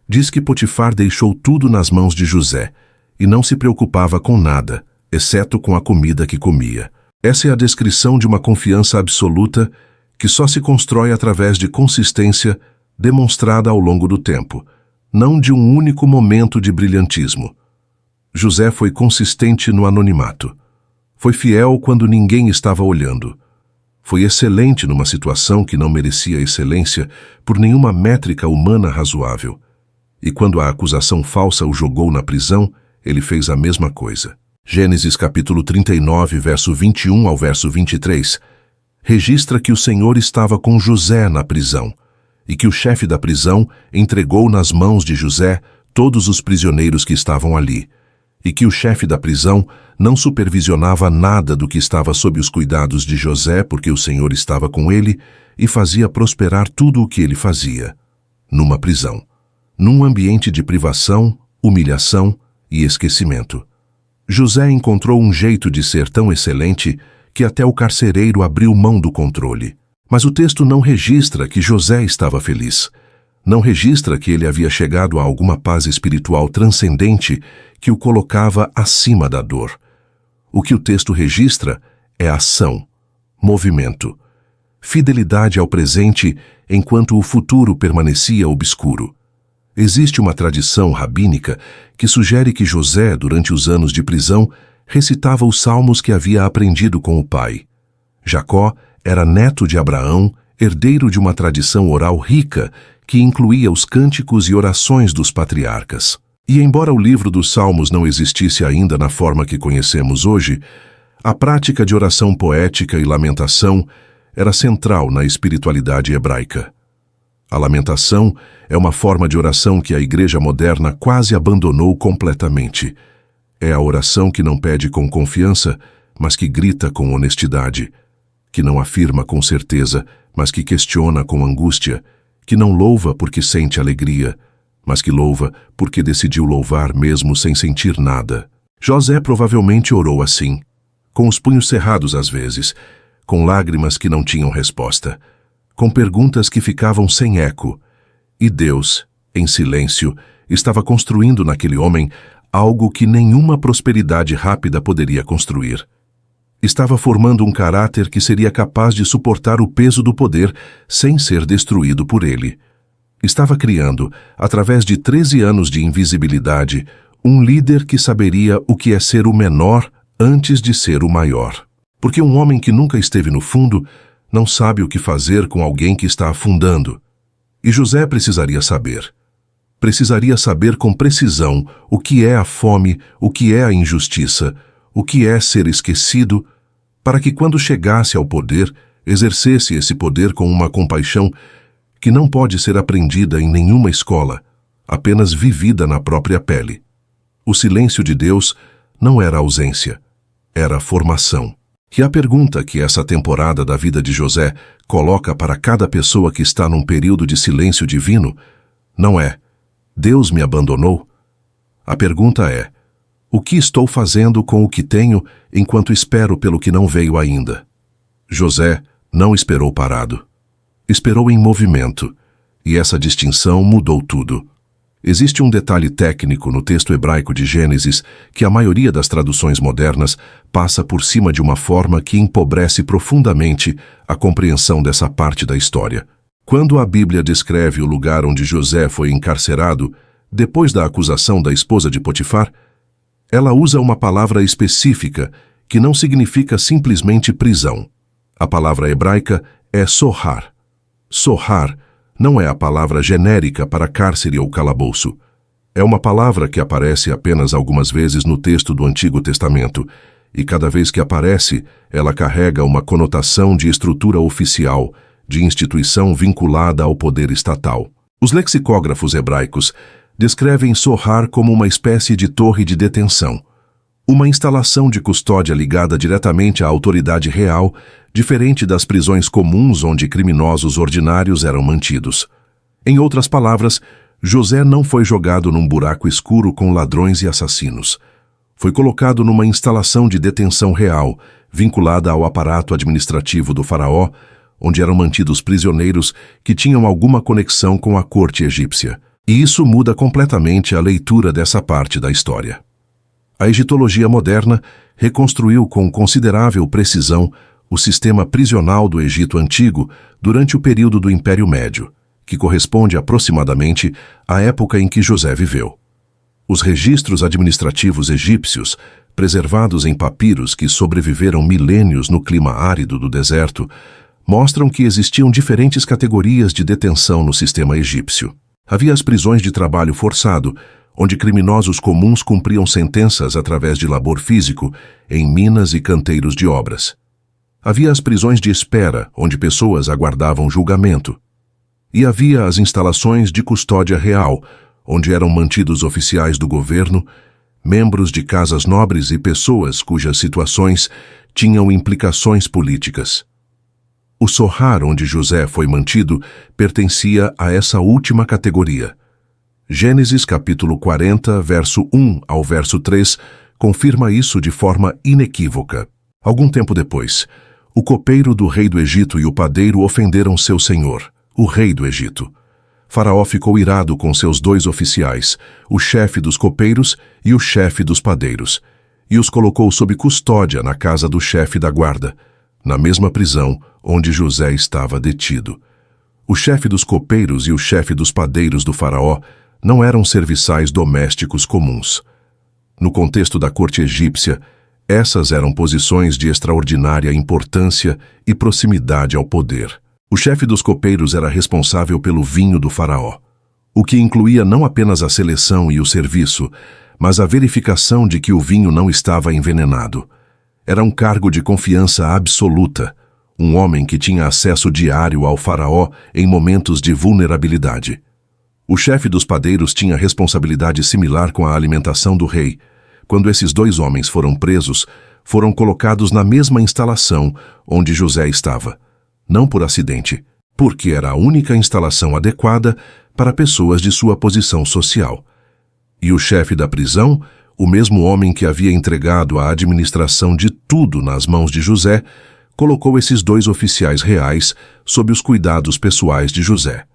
Speaker 1: diz que Potifar deixou tudo nas mãos de José e não se preocupava com nada, exceto com a comida que comia. Essa é a descrição de uma confiança absoluta que só se constrói através de consistência demonstrada ao longo do tempo, não de um único momento de brilhantismo. José foi consistente no anonimato. Foi fiel quando ninguém estava olhando. Foi excelente numa situação que não merecia excelência por nenhuma métrica humana razoável. E quando a acusação falsa o jogou na prisão, ele fez a mesma coisa. Gênesis capítulo 39, verso 21 ao verso 23, registra que o Senhor estava com José na prisão, e que o chefe da prisão entregou nas mãos de José todos os prisioneiros que estavam ali, e que o chefe da prisão não supervisionava nada do que estava sob os cuidados de José, porque o Senhor estava com ele e fazia prosperar tudo o que ele fazia. Numa prisão, num ambiente de privação, humilhação e esquecimento. José encontrou um jeito de ser tão excelente que até o carcereiro abriu mão do controle. Mas o texto não registra que José estava feliz. Não registra que ele havia chegado a alguma paz espiritual transcendente que o colocava acima da dor. O que o texto registra é ação, movimento, fidelidade ao presente enquanto o futuro permanecia obscuro. Existe uma tradição rabínica que sugere que José, durante os anos de prisão, recitava os salmos que havia aprendido com o pai. Jacó era neto de Abraão, herdeiro de uma tradição oral rica que incluía os cânticos e orações dos patriarcas. E embora o livro dos Salmos não existisse ainda na forma que conhecemos hoje, a prática de oração poética e lamentação era central na espiritualidade hebraica. A lamentação é uma forma de oração que a igreja moderna quase abandonou completamente. É a oração que não pede com confiança, mas que grita com honestidade, que não afirma com certeza, mas que questiona com angústia, que não louva porque sente alegria, mas que louva porque decidiu louvar mesmo sem sentir nada. José provavelmente orou assim, com os punhos cerrados às vezes, com lágrimas que não tinham resposta, com perguntas que ficavam sem eco. E Deus, em silêncio, estava construindo naquele homem algo que nenhuma prosperidade rápida poderia construir. Estava formando um caráter que seria capaz de suportar o peso do poder sem ser destruído por ele. Estava criando, através de 13 anos de invisibilidade, um líder que saberia o que é ser o menor antes de ser o maior. Porque um homem que nunca esteve no fundo não sabe o que fazer com alguém que está afundando. E José precisaria saber. Precisaria saber com precisão o que é a fome, o que é a injustiça, o que é ser esquecido, para que quando chegasse ao poder, exercesse esse poder com uma compaixão que não pode ser aprendida em nenhuma escola, apenas vivida na própria pele. O silêncio de Deus não era ausência, era formação. E a pergunta que essa temporada da vida de José coloca para cada pessoa que está num período de silêncio divino não é: Deus me abandonou? A pergunta é: o que estou fazendo com o que tenho enquanto espero pelo que não veio ainda? José não esperou parado. Esperou em movimento, e essa distinção mudou tudo. Existe um detalhe técnico no texto hebraico de Gênesis que a maioria das traduções modernas passa por cima de uma forma que empobrece profundamente a compreensão dessa parte da história. Quando a Bíblia descreve o lugar onde José foi encarcerado, depois da acusação da esposa de Potifar, ela usa uma palavra específica que não significa simplesmente prisão. A palavra hebraica é sohar. Sohar não é a palavra genérica para cárcere ou calabouço. É uma palavra que aparece apenas algumas vezes no texto do Antigo Testamento, e cada vez que aparece, ela carrega uma conotação de estrutura oficial, de instituição vinculada ao poder estatal. Os lexicógrafos hebraicos descrevem sohar como uma espécie de torre de detenção, uma instalação de custódia ligada diretamente à autoridade real, diferente das prisões comuns onde criminosos ordinários eram mantidos. Em outras palavras, José não foi jogado num buraco escuro com ladrões e assassinos. Foi colocado numa instalação de detenção real, vinculada ao aparato administrativo do faraó, onde eram mantidos prisioneiros que tinham alguma conexão com a corte egípcia. E isso muda completamente a leitura dessa parte da história. A egiptologia moderna reconstruiu com considerável precisão o sistema prisional do Egito Antigo durante o período do Império Médio, que corresponde aproximadamente à época em que José viveu. Os registros administrativos egípcios, preservados em papiros que sobreviveram milênios no clima árido do deserto, mostram que existiam diferentes categorias de detenção no sistema egípcio. Havia as prisões de trabalho forçado, onde criminosos comuns cumpriam sentenças através de labor físico em minas e canteiros de obras. Havia as prisões de espera, onde pessoas aguardavam julgamento. E havia as instalações de custódia real, onde eram mantidos oficiais do governo, membros de casas nobres e pessoas cujas situações tinham implicações políticas. O sohar onde José foi mantido pertencia a essa última categoria. Gênesis capítulo 40, verso 1 ao verso 3, confirma isso de forma inequívoca. Algum tempo depois, o copeiro do rei do Egito e o padeiro ofenderam seu senhor, o rei do Egito. Faraó ficou irado com seus 2 oficiais, o chefe dos copeiros e o chefe dos padeiros, e os colocou sob custódia na casa do chefe da guarda, na mesma prisão onde José estava detido. O chefe dos copeiros e o chefe dos padeiros do faraó não eram serviçais domésticos comuns. No contexto da corte egípcia, essas eram posições de extraordinária importância e proximidade ao poder. O chefe dos copeiros era responsável pelo vinho do faraó, o que incluía não apenas a seleção e o serviço, mas a verificação de que o vinho não estava envenenado. Era um cargo de confiança absoluta, um homem que tinha acesso diário ao faraó em momentos de vulnerabilidade. O chefe dos padeiros tinha responsabilidade similar com a alimentação do rei. Quando esses 2 homens foram presos, foram colocados na mesma instalação onde José estava. Não por acidente, porque era a única instalação adequada para pessoas de sua posição social. E o chefe da prisão, o mesmo homem que havia entregado a administração de tudo nas mãos de José, colocou esses 2 oficiais reais sob os cuidados pessoais de José.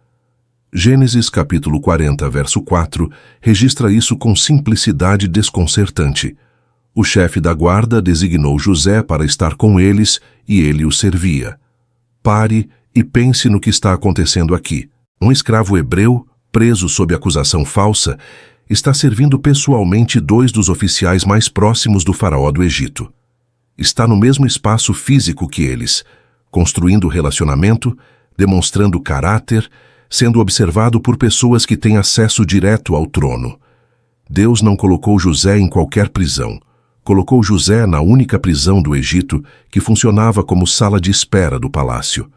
Speaker 1: Gênesis capítulo 40, verso 4, registra isso com simplicidade desconcertante. O chefe da guarda designou José para estar com eles e ele o servia. Pare e pense no que está acontecendo aqui. Um escravo hebreu, preso sob acusação falsa, está servindo pessoalmente 2 dos oficiais mais próximos do faraó do Egito. Está no mesmo espaço físico que eles, construindo relacionamento, demonstrando caráter, sendo observado por pessoas que têm acesso direto ao trono. Deus não colocou José em qualquer prisão. Colocou José na única prisão do Egito que funcionava como sala de espera do palácio.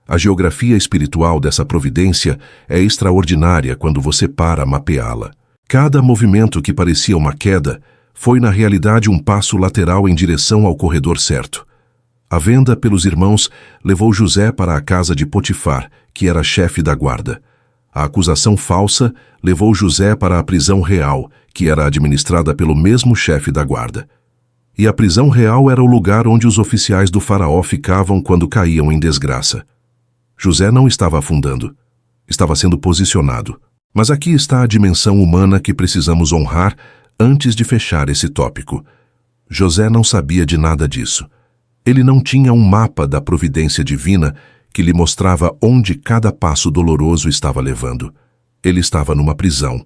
Speaker 1: A geografia espiritual dessa providência é extraordinária quando você para mapeá-la. Cada movimento que parecia uma queda foi na realidade um passo lateral em direção ao corredor certo. A venda pelos irmãos levou José para a casa de Potifar, que era chefe da guarda. A acusação falsa levou José para a prisão real, que era administrada pelo mesmo chefe da guarda. E a prisão real era o lugar onde os oficiais do faraó ficavam quando caíam em desgraça. José não estava afundando, estava sendo posicionado. Mas aqui está a dimensão humana que precisamos honrar antes de fechar esse tópico. José não sabia de nada disso. Ele não tinha um mapa da providência divina que lhe mostrava onde cada passo doloroso estava levando. Ele estava numa prisão.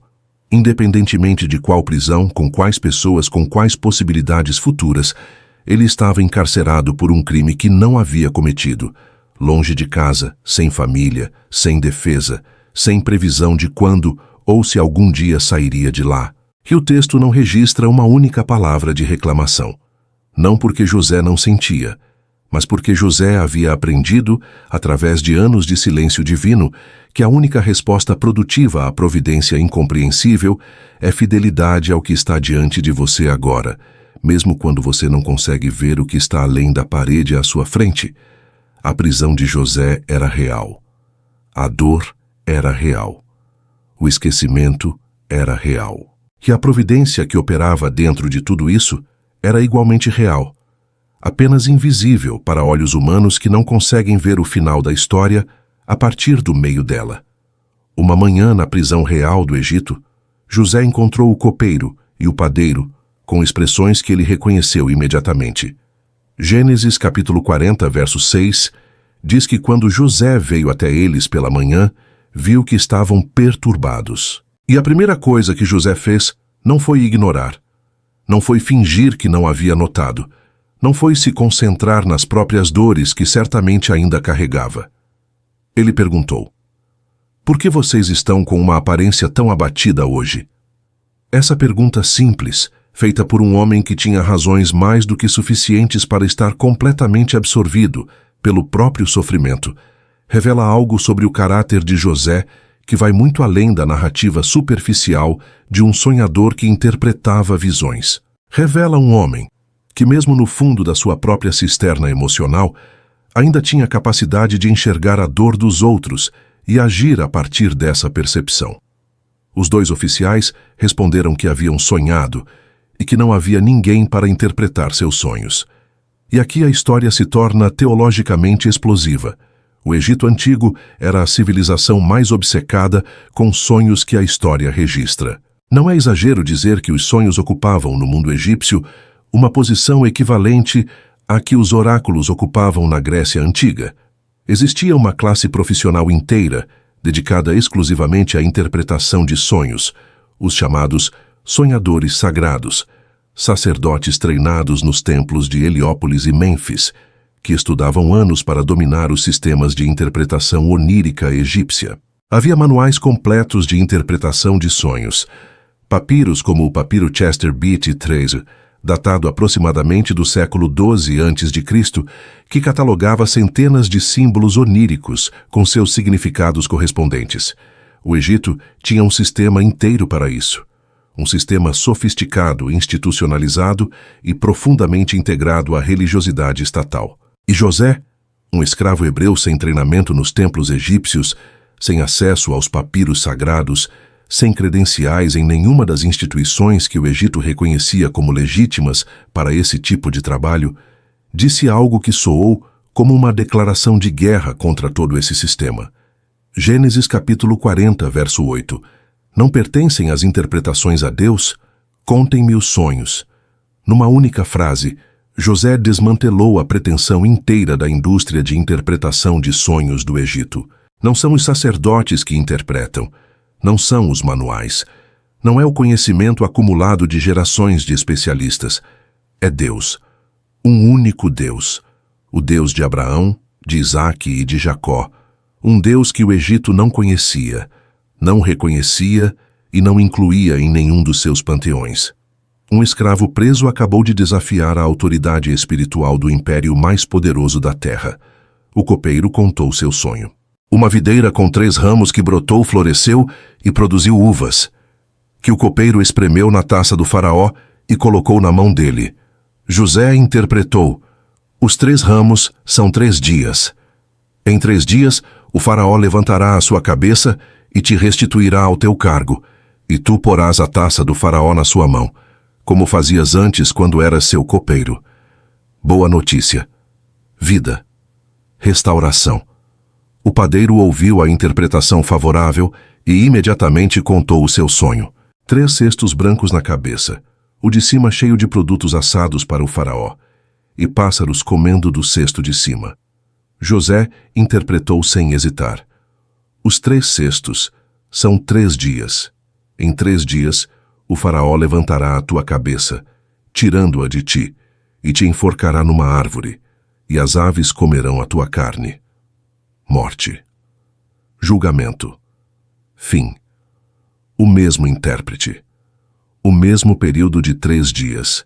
Speaker 1: Independentemente de qual prisão, com quais pessoas, com quais possibilidades futuras, ele estava encarcerado por um crime que não havia cometido, longe de casa, sem família, sem defesa, sem previsão de quando ou se algum dia sairia de lá. E o texto não registra uma única palavra de reclamação. Não porque José não sentia, mas porque José havia aprendido, através de anos de silêncio divino, que a única resposta produtiva à providência incompreensível é fidelidade ao que está diante de você agora, mesmo quando você não consegue ver o que está além da parede à sua frente. A prisão de José era real. A dor era real. O esquecimento era real. E a providência que operava dentro de tudo isso era igualmente real, apenas invisível para olhos humanos que não conseguem ver o final da história a partir do meio dela. Uma manhã na prisão real do Egito, José encontrou o copeiro e o padeiro com expressões que ele reconheceu imediatamente. Gênesis capítulo 40, verso 6, diz que quando José veio até eles pela manhã, viu que estavam perturbados. E a primeira coisa que José fez não foi ignorar, não foi fingir que não havia notado, não foi se concentrar nas próprias dores que certamente ainda carregava. Ele perguntou: "Por que vocês estão com uma aparência tão abatida hoje?" Essa pergunta simples, feita por um homem que tinha razões mais do que suficientes para estar completamente absorvido pelo próprio sofrimento, revela algo sobre o caráter de José que vai muito além da narrativa superficial de um sonhador que interpretava visões. Revela um homem que, mesmo no fundo da sua própria cisterna emocional, ainda tinha capacidade de enxergar a dor dos outros e agir a partir dessa percepção. Os dois oficiais responderam que haviam sonhado e que não havia ninguém para interpretar seus sonhos. E aqui a história se torna teologicamente explosiva. O Egito Antigo era a civilização mais obcecada com sonhos que a história registra. Não é exagero dizer que os sonhos ocupavam no mundo egípcio uma posição equivalente à que os oráculos ocupavam na Grécia Antiga. Existia uma classe profissional inteira dedicada exclusivamente à interpretação de sonhos, os chamados sonhadores sagrados, sacerdotes treinados nos templos de Heliópolis e Mênfis, que estudavam anos para dominar os sistemas de interpretação onírica egípcia. Havia manuais completos de interpretação de sonhos. Papiros como o papiro Chester Beatty III, datado aproximadamente do século XII a.C., que catalogava centenas de símbolos oníricos com seus significados correspondentes. O Egito tinha um sistema inteiro para isso. Um sistema sofisticado, institucionalizado e profundamente integrado à religiosidade estatal. E José, um escravo hebreu sem treinamento nos templos egípcios, sem acesso aos papiros sagrados, sem credenciais em nenhuma das instituições que o Egito reconhecia como legítimas para esse tipo de trabalho, disse algo que soou como uma declaração de guerra contra todo esse sistema. Gênesis capítulo 40, verso 8. Não pertencem as interpretações a Deus? Contem-me os sonhos. Numa única frase, José desmantelou a pretensão inteira da indústria de interpretação de sonhos do Egito. Não são os sacerdotes que interpretam, não são os manuais, não é o conhecimento acumulado de gerações de especialistas. É Deus, um único Deus, o Deus de Abraão, de Isaque e de Jacó, um Deus que o Egito não conhecia, não reconhecia e não incluía em nenhum dos seus panteões. Um escravo preso acabou de desafiar a autoridade espiritual do império mais poderoso da terra. O copeiro contou seu sonho. Uma videira com 3 ramos que brotou, floresceu e produziu uvas, que o copeiro espremeu na taça do faraó e colocou na mão dele. José interpretou: Os 3 ramos são 3 dias. Em 3 dias, o faraó levantará a sua cabeça e te restituirá ao teu cargo, e tu porás a taça do faraó na sua mão, como fazias antes quando eras seu copeiro. Boa notícia. Vida. Restauração. O padeiro ouviu a interpretação favorável e imediatamente contou o seu sonho. 3 cestos brancos na cabeça, o de cima cheio de produtos assados para o faraó, e pássaros comendo do cesto de cima. José interpretou sem hesitar. Os 3 cestos são 3 dias. Em 3 dias, o faraó levantará a tua cabeça, tirando-a de ti, e te enforcará numa árvore, e as aves comerão a tua carne. Morte. Julgamento. Fim. O mesmo intérprete. O mesmo período de 3 dias.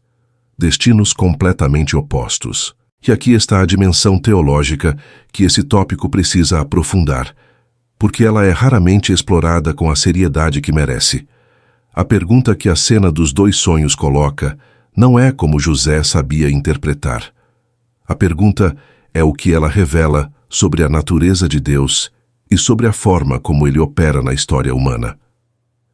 Speaker 1: Destinos completamente opostos. E aqui está a dimensão teológica que esse tópico precisa aprofundar, porque ela é raramente explorada com a seriedade que merece. A pergunta que a cena dos 2 sonhos coloca não é como José sabia interpretar. A pergunta é o que ela revela sobre a natureza de Deus e sobre a forma como ele opera na história humana.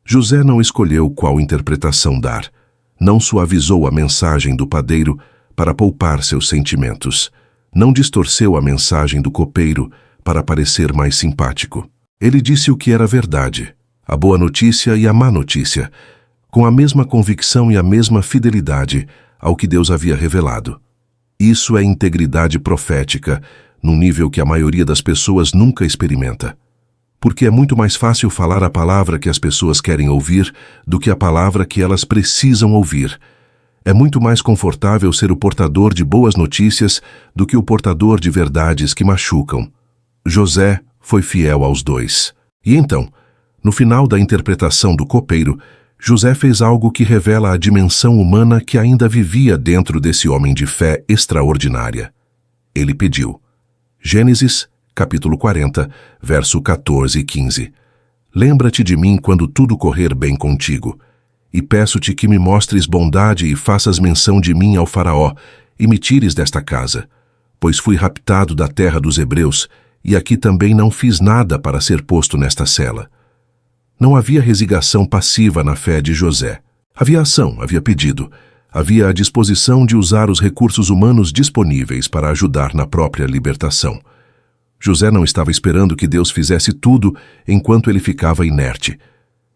Speaker 1: José não escolheu qual interpretação dar, não suavizou a mensagem do padeiro para poupar seus sentimentos, não distorceu a mensagem do copeiro para parecer mais simpático. Ele disse o que era verdade, a boa notícia e a má notícia, com a mesma convicção e a mesma fidelidade ao que Deus havia revelado. Isso é integridade profética, num nível que a maioria das pessoas nunca experimenta. Porque é muito mais fácil falar a palavra que as pessoas querem ouvir do que a palavra que elas precisam ouvir. É muito mais confortável ser o portador de boas notícias do que o portador de verdades que machucam. José foi fiel aos 2. E então, no final da interpretação do copeiro, José fez algo que revela a dimensão humana que ainda vivia dentro desse homem de fé extraordinária. Ele pediu. Gênesis, capítulo 40, verso 14 e 15. Lembra-te de mim quando tudo correr bem contigo, e peço-te que me mostres bondade e faças menção de mim ao faraó, e me tires desta casa, pois fui raptado da terra dos hebreus, e aqui também não fiz nada para ser posto nesta cela. Não havia resignação passiva na fé de José. Havia ação, havia pedido, havia a disposição de usar os recursos humanos disponíveis para ajudar na própria libertação. José não estava esperando que Deus fizesse tudo enquanto ele ficava inerte.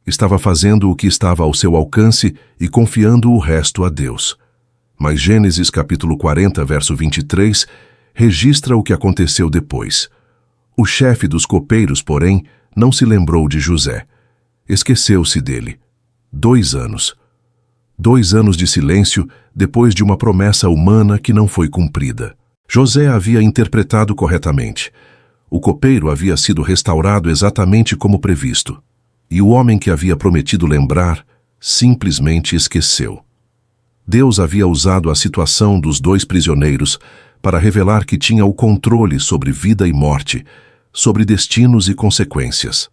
Speaker 1: Estava fazendo o que estava ao seu alcance e confiando o resto a Deus. Mas Gênesis capítulo 40, verso 23, registra o que aconteceu depois. O chefe dos copeiros, porém, não se lembrou de José. Esqueceu-se dele. 2 anos. 2 anos de silêncio depois de uma promessa humana que não foi cumprida. José havia interpretado corretamente. O copeiro havia sido restaurado exatamente como previsto. E o homem que havia prometido lembrar simplesmente esqueceu. Deus havia usado a situação dos 2 prisioneiros para revelar que tinha o controle sobre vida e morte, sobre destinos e consequências.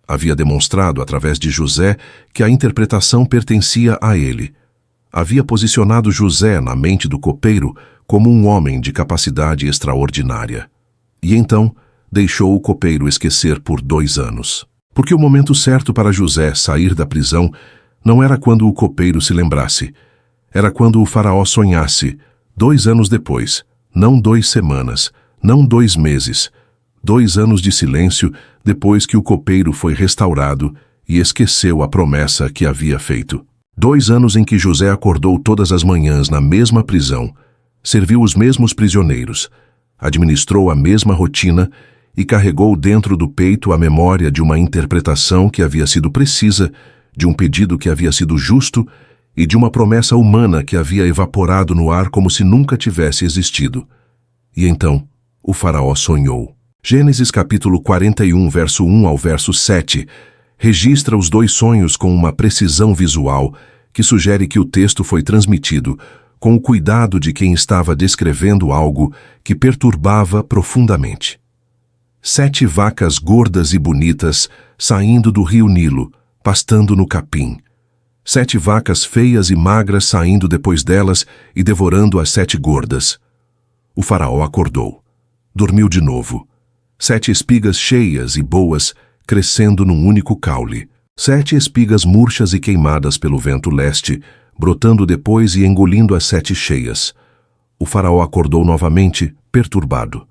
Speaker 1: Havia demonstrado através de José que a interpretação pertencia a ele. Havia posicionado José na mente do copeiro como um homem de capacidade extraordinária. E então deixou o copeiro esquecer por 2 anos. Porque o momento certo para José sair da prisão não era quando o copeiro se lembrasse. Era quando o faraó sonhasse, 2 anos depois, não 2 semanas, não 2 meses, 2 anos de silêncio depois que o copeiro foi restaurado e esqueceu a promessa que havia feito. 2 anos em que José acordou todas as manhãs na mesma prisão, serviu os mesmos prisioneiros, administrou a mesma rotina e carregou dentro do peito a memória de uma interpretação que havia sido precisa, de um pedido que havia sido justo e de uma promessa humana que havia evaporado no ar como se nunca tivesse existido. E então, o faraó sonhou. Gênesis capítulo 41, verso 1 ao verso 7, registra os 2 sonhos com uma precisão visual que sugere que o texto foi transmitido com o cuidado de quem estava descrevendo algo que perturbava profundamente. 7 vacas gordas e bonitas saindo do rio Nilo, pastando no capim. 7 vacas feias e magras saindo depois delas e devorando as 7 gordas. O faraó acordou. Dormiu de novo. 7 espigas cheias e boas, crescendo num único caule. 7 espigas murchas e queimadas pelo vento leste, brotando depois e engolindo as 7 cheias. O faraó acordou novamente, perturbado.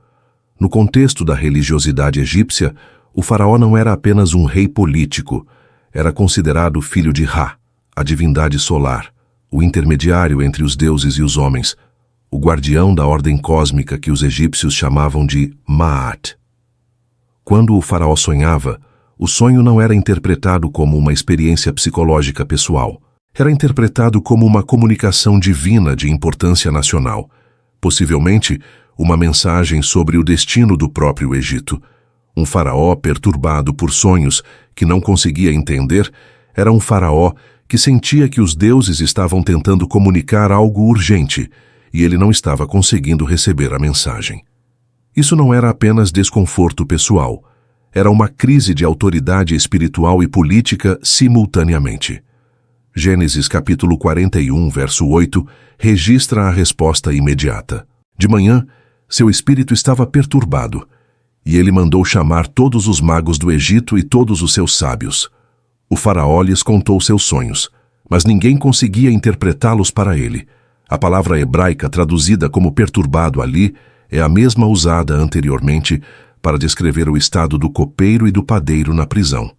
Speaker 1: No contexto da religiosidade egípcia, o faraó não era apenas um rei político, era considerado filho de Ra, a divindade solar, o intermediário entre os deuses e os homens, o guardião da ordem cósmica que os egípcios chamavam de Ma'at. Quando o faraó sonhava, o sonho não era interpretado como uma experiência psicológica pessoal. Era interpretado como uma comunicação divina de importância nacional, possivelmente uma mensagem sobre o destino do próprio Egito. Um faraó perturbado por sonhos que não conseguia entender era um faraó que sentia que os deuses estavam tentando comunicar algo urgente e ele não estava conseguindo receber a mensagem. Isso não era apenas desconforto pessoal, era uma crise de autoridade espiritual e política simultaneamente. Gênesis capítulo 41, verso 8, registra a resposta imediata. De manhã, seu espírito estava perturbado, e ele mandou chamar todos os magos do Egito e todos os seus sábios. O faraó lhes contou seus sonhos, mas ninguém conseguia interpretá-los para ele. A palavra hebraica traduzida como perturbado ali é a mesma usada anteriormente para descrever o estado do copeiro e do padeiro na prisão.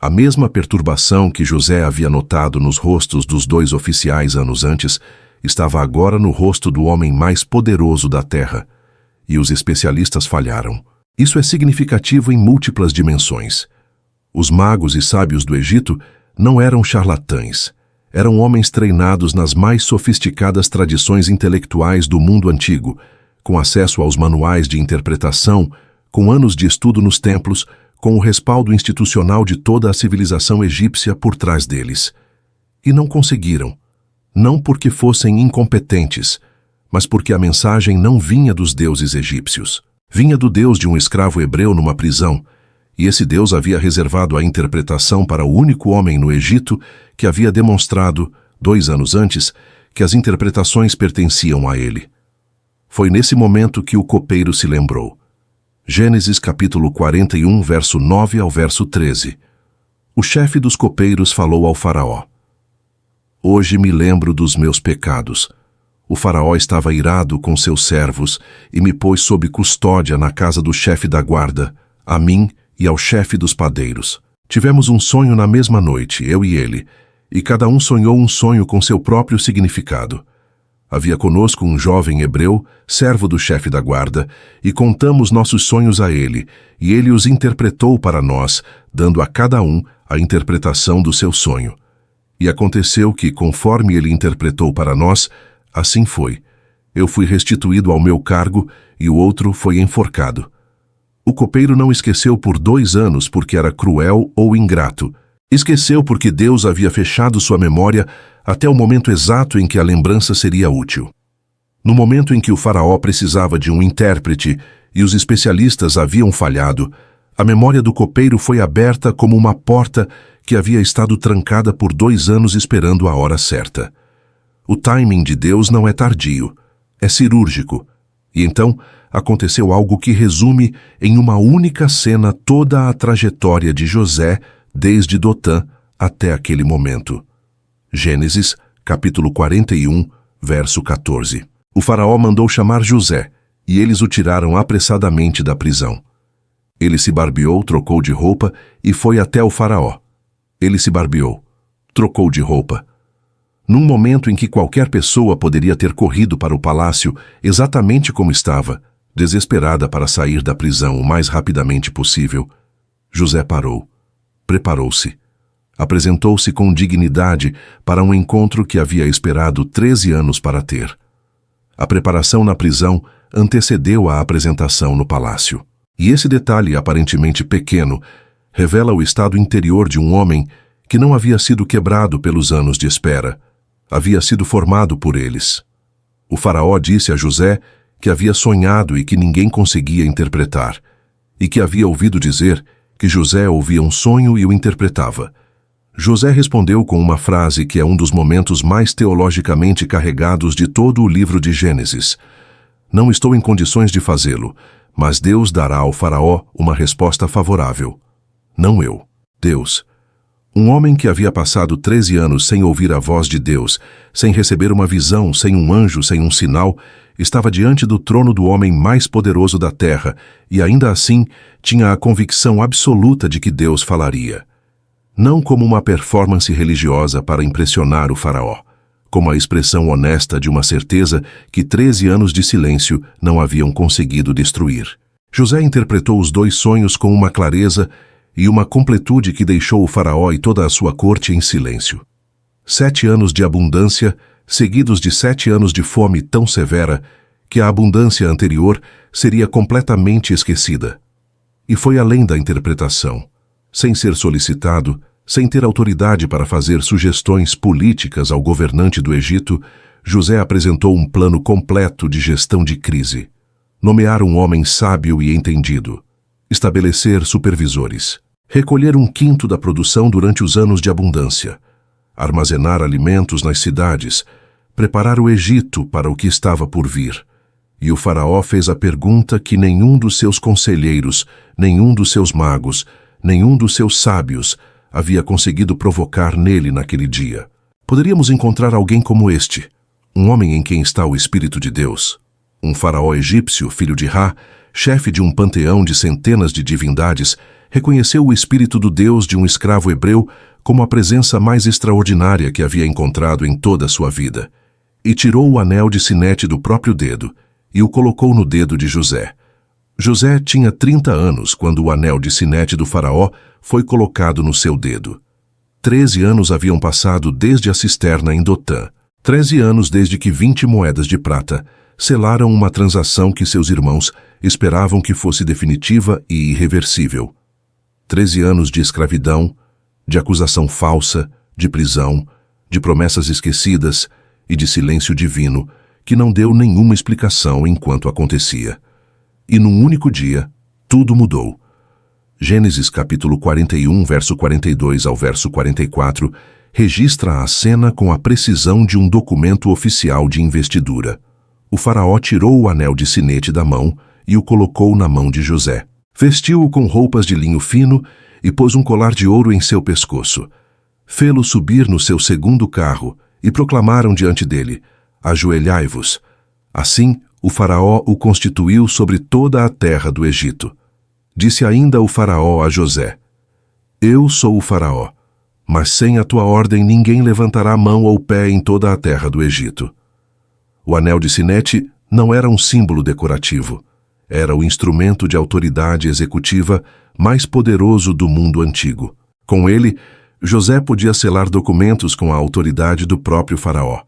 Speaker 1: A mesma perturbação que José havia notado nos rostos dos 2 oficiais anos antes estava agora no rosto do homem mais poderoso da terra, e os especialistas falharam. Isso é significativo em múltiplas dimensões. Os magos e sábios do Egito não eram charlatães, eram homens treinados nas mais sofisticadas tradições intelectuais do mundo antigo, com acesso aos manuais de interpretação, com anos de estudo nos templos, com o respaldo institucional de toda a civilização egípcia por trás deles. E não conseguiram, não porque fossem incompetentes, mas porque a mensagem não vinha dos deuses egípcios. Vinha do Deus de um escravo hebreu numa prisão, e esse Deus havia reservado a interpretação para o único homem no Egito que havia demonstrado, 2 anos antes, que as interpretações pertenciam a ele. Foi nesse momento que o copeiro se lembrou. Gênesis capítulo 41, verso 9 ao verso 13. O chefe dos copeiros falou ao faraó: Hoje me lembro dos meus pecados. O faraó estava irado com seus servos e me pôs sob custódia na casa do chefe da guarda, a mim e ao chefe dos padeiros. Tivemos um sonho na mesma noite, eu e ele, e cada um sonhou um sonho com seu próprio significado. Havia conosco um jovem hebreu, servo do chefe da guarda, e contamos nossos sonhos a ele, e ele os interpretou para nós, dando a cada um a interpretação do seu sonho. E aconteceu que, conforme ele interpretou para nós, assim foi. Eu fui restituído ao meu cargo e o outro foi enforcado. O copeiro não esqueceu por 2 anos porque era cruel ou ingrato. Esqueceu porque Deus havia fechado sua memória até o momento exato em que a lembrança seria útil. No momento em que o faraó precisava de um intérprete e os especialistas haviam falhado, a memória do copeiro foi aberta como uma porta que havia estado trancada por 2 anos esperando a hora certa. O timing de Deus não é tardio, é cirúrgico. E então aconteceu algo que resume em uma única cena toda a trajetória de José desde Dotã até aquele momento. Gênesis, capítulo 41, verso 14. O faraó mandou chamar José, e eles o tiraram apressadamente da prisão. Ele se barbeou, trocou de roupa e foi até o faraó. Ele se barbeou, trocou de roupa. Num momento em que qualquer pessoa poderia ter corrido para o palácio exatamente como estava, desesperada para sair da prisão o mais rapidamente possível, José parou, preparou-se, apresentou-se com dignidade para um encontro que havia esperado 13 anos para ter. A preparação na prisão antecedeu a apresentação no palácio. E esse detalhe aparentemente pequeno revela o estado interior de um homem que não havia sido quebrado pelos anos de espera, havia sido formado por eles. O faraó disse a José que havia sonhado e que ninguém conseguia interpretar, e que havia ouvido dizer que José ouvia um sonho e o interpretava. José respondeu com uma frase que é um dos momentos mais teologicamente carregados de todo o livro de Gênesis. Não estou em condições de fazê-lo, mas Deus dará ao faraó uma resposta favorável. Não eu, Deus. Um homem que havia passado 13 anos sem ouvir a voz de Deus, sem receber uma visão, sem um anjo, sem um sinal, estava diante do trono do homem mais poderoso da terra e ainda assim tinha a convicção absoluta de que Deus falaria. Não como uma performance religiosa para impressionar o faraó, como a expressão honesta de uma certeza que 13 anos de silêncio não haviam conseguido destruir. José interpretou os 2 sonhos com uma clareza e uma completude que deixou o faraó e toda a sua corte em silêncio. 7 anos de abundância, seguidos de 7 anos de fome tão severa que a abundância anterior seria completamente esquecida. E foi além da interpretação. Sem ser solicitado, sem ter autoridade para fazer sugestões políticas ao governante do Egito, José apresentou um plano completo de gestão de crise. Nomear um homem sábio e entendido. Estabelecer supervisores. Recolher 1/5 da produção durante os anos de abundância. Armazenar alimentos nas cidades. Preparar o Egito para o que estava por vir. E o faraó fez a pergunta que nenhum dos seus conselheiros, nenhum dos seus magos, nenhum dos seus sábios havia conseguido provocar nele naquele dia. Poderíamos encontrar alguém como este, um homem em quem está o Espírito de Deus. Um faraó egípcio, filho de Ra, chefe de um panteão de centenas de divindades, reconheceu o espírito do Deus de um escravo hebreu como a presença mais extraordinária que havia encontrado em toda a sua vida, e tirou o anel de sinete do próprio dedo e o colocou no dedo de José. José tinha 30 anos quando o anel de sinete do faraó foi colocado no seu dedo. 13 anos haviam passado desde a cisterna em Dotã. 13 anos desde que 20 moedas de prata selaram uma transação que seus irmãos esperavam que fosse definitiva e irreversível. 13 anos de escravidão, de acusação falsa, de prisão, de promessas esquecidas e de silêncio divino que não deu nenhuma explicação enquanto acontecia. E num único dia, tudo mudou. Gênesis capítulo 41, verso 42 ao verso 44, registra a cena com a precisão de um documento oficial de investidura. O faraó tirou o anel de sinete da mão e o colocou na mão de José. Vestiu-o com roupas de linho fino e pôs um colar de ouro em seu pescoço. Fê-lo subir no seu segundo carro e proclamaram diante dele: ajoelhai-vos. Assim, o faraó o constituiu sobre toda a terra do Egito. Disse ainda o faraó a José: eu sou o faraó, mas sem a tua ordem ninguém levantará a mão ou pé em toda a terra do Egito. O anel de sinete não era um símbolo decorativo. Era o instrumento de autoridade executiva mais poderoso do mundo antigo. Com ele, José podia selar documentos com a autoridade do próprio faraó.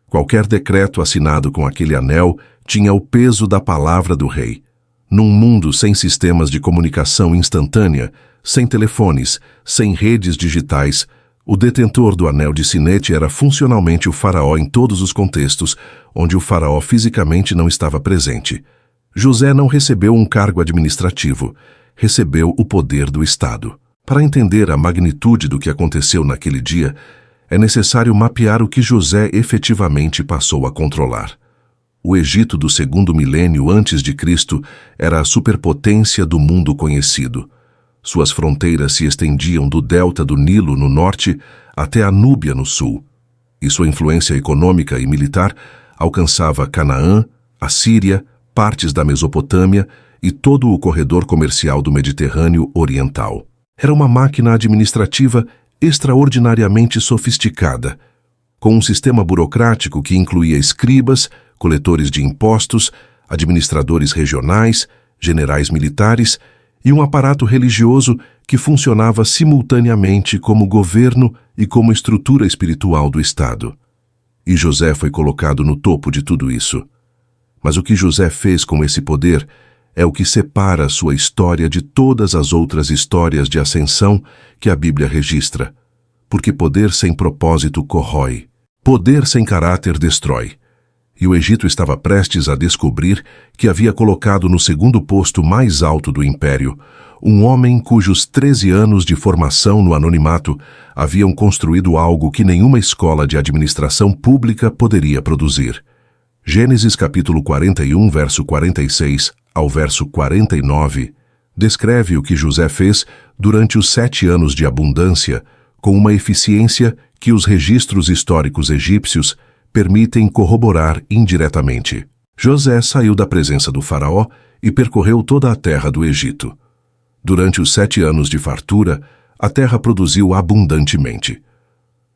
Speaker 1: Qualquer decreto assinado com aquele anel tinha o peso da palavra do rei. Num mundo sem sistemas de comunicação instantânea, sem telefones, sem redes digitais, o detentor do anel de sinete era funcionalmente o faraó em todos os contextos onde o faraó fisicamente não estava presente. José não recebeu um cargo administrativo, recebeu o poder do Estado. Para entender a magnitude do que aconteceu naquele dia, é necessário mapear o que José efetivamente passou a controlar. O Egito do segundo milênio antes de Cristo era a superpotência do mundo conhecido. Suas fronteiras se estendiam do delta do Nilo no norte até a Núbia no sul, e sua influência econômica e militar alcançava Canaã, a Síria, partes da Mesopotâmia e todo o corredor comercial do Mediterrâneo Oriental. Era uma máquina administrativa extraordinariamente sofisticada, com um sistema burocrático que incluía escribas, coletores de impostos, administradores regionais, generais militares e um aparato religioso que funcionava simultaneamente como governo e como estrutura espiritual do Estado. E José foi colocado no topo de tudo isso. Mas o que José fez com esse poder é o que separa sua história de todas as outras histórias de ascensão que a Bíblia registra. Porque poder sem propósito corrói, poder sem caráter destrói. E o Egito estava prestes a descobrir que havia colocado no segundo posto mais alto do império um homem cujos 13 anos de formação no anonimato haviam construído algo que nenhuma escola de administração pública poderia produzir. Gênesis capítulo 41, verso 46 ao verso 49, descreve o que José fez durante os 7 anos de abundância, com uma eficiência que os registros históricos egípcios permitem corroborar indiretamente. José saiu da presença do faraó e percorreu toda a terra do Egito. Durante os 7 anos de fartura, a terra produziu abundantemente.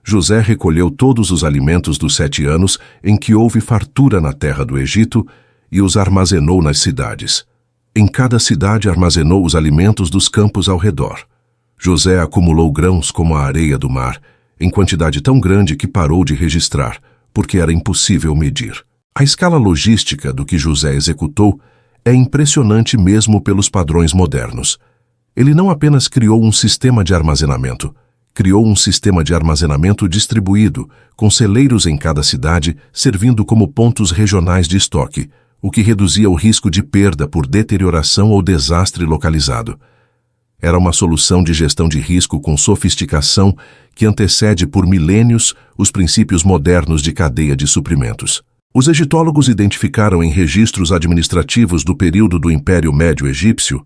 Speaker 1: José recolheu todos os alimentos dos 7 anos em que houve fartura na terra do Egito e os armazenou nas cidades. Em cada cidade armazenou os alimentos dos campos ao redor. José acumulou grãos como a areia do mar, em quantidade tão grande que parou de registrar, porque era impossível medir. A escala logística do que José executou é impressionante mesmo pelos padrões modernos. Ele não apenas criou um sistema de armazenamento, criou um sistema de armazenamento distribuído, com celeiros em cada cidade, servindo como pontos regionais de estoque, o que reduzia o risco de perda por deterioração ou desastre localizado. Era uma solução de gestão de risco com sofisticação que antecede por milênios os princípios modernos de cadeia de suprimentos. Os egiptólogos identificaram em registros administrativos do período do Império Médio Egípcio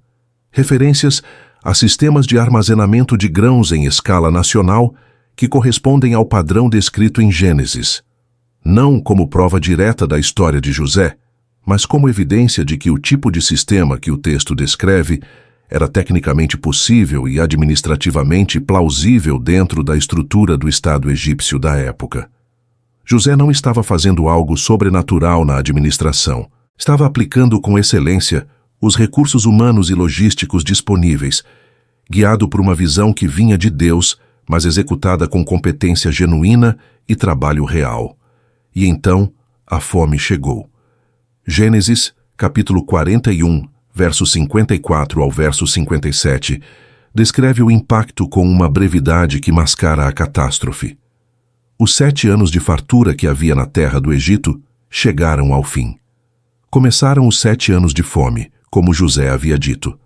Speaker 1: referências a sistemas de armazenamento de grãos em escala nacional que correspondem ao padrão descrito em Gênesis, não como prova direta da história de José, mas como evidência de que o tipo de sistema que o texto descreve era tecnicamente possível e administrativamente plausível dentro da estrutura do Estado egípcio da época. José não estava fazendo algo sobrenatural na administração. Estava aplicando com excelência os recursos humanos e logísticos disponíveis, guiado por uma visão que vinha de Deus, mas executada com competência genuína e trabalho real. E então, a fome chegou. Gênesis, capítulo 41, verso 54 ao verso 57, descreve o impacto com uma brevidade que mascara a catástrofe. Os 7 anos de fartura que havia na terra do Egito chegaram ao fim. Começaram os 7 anos de fome, como José havia dito.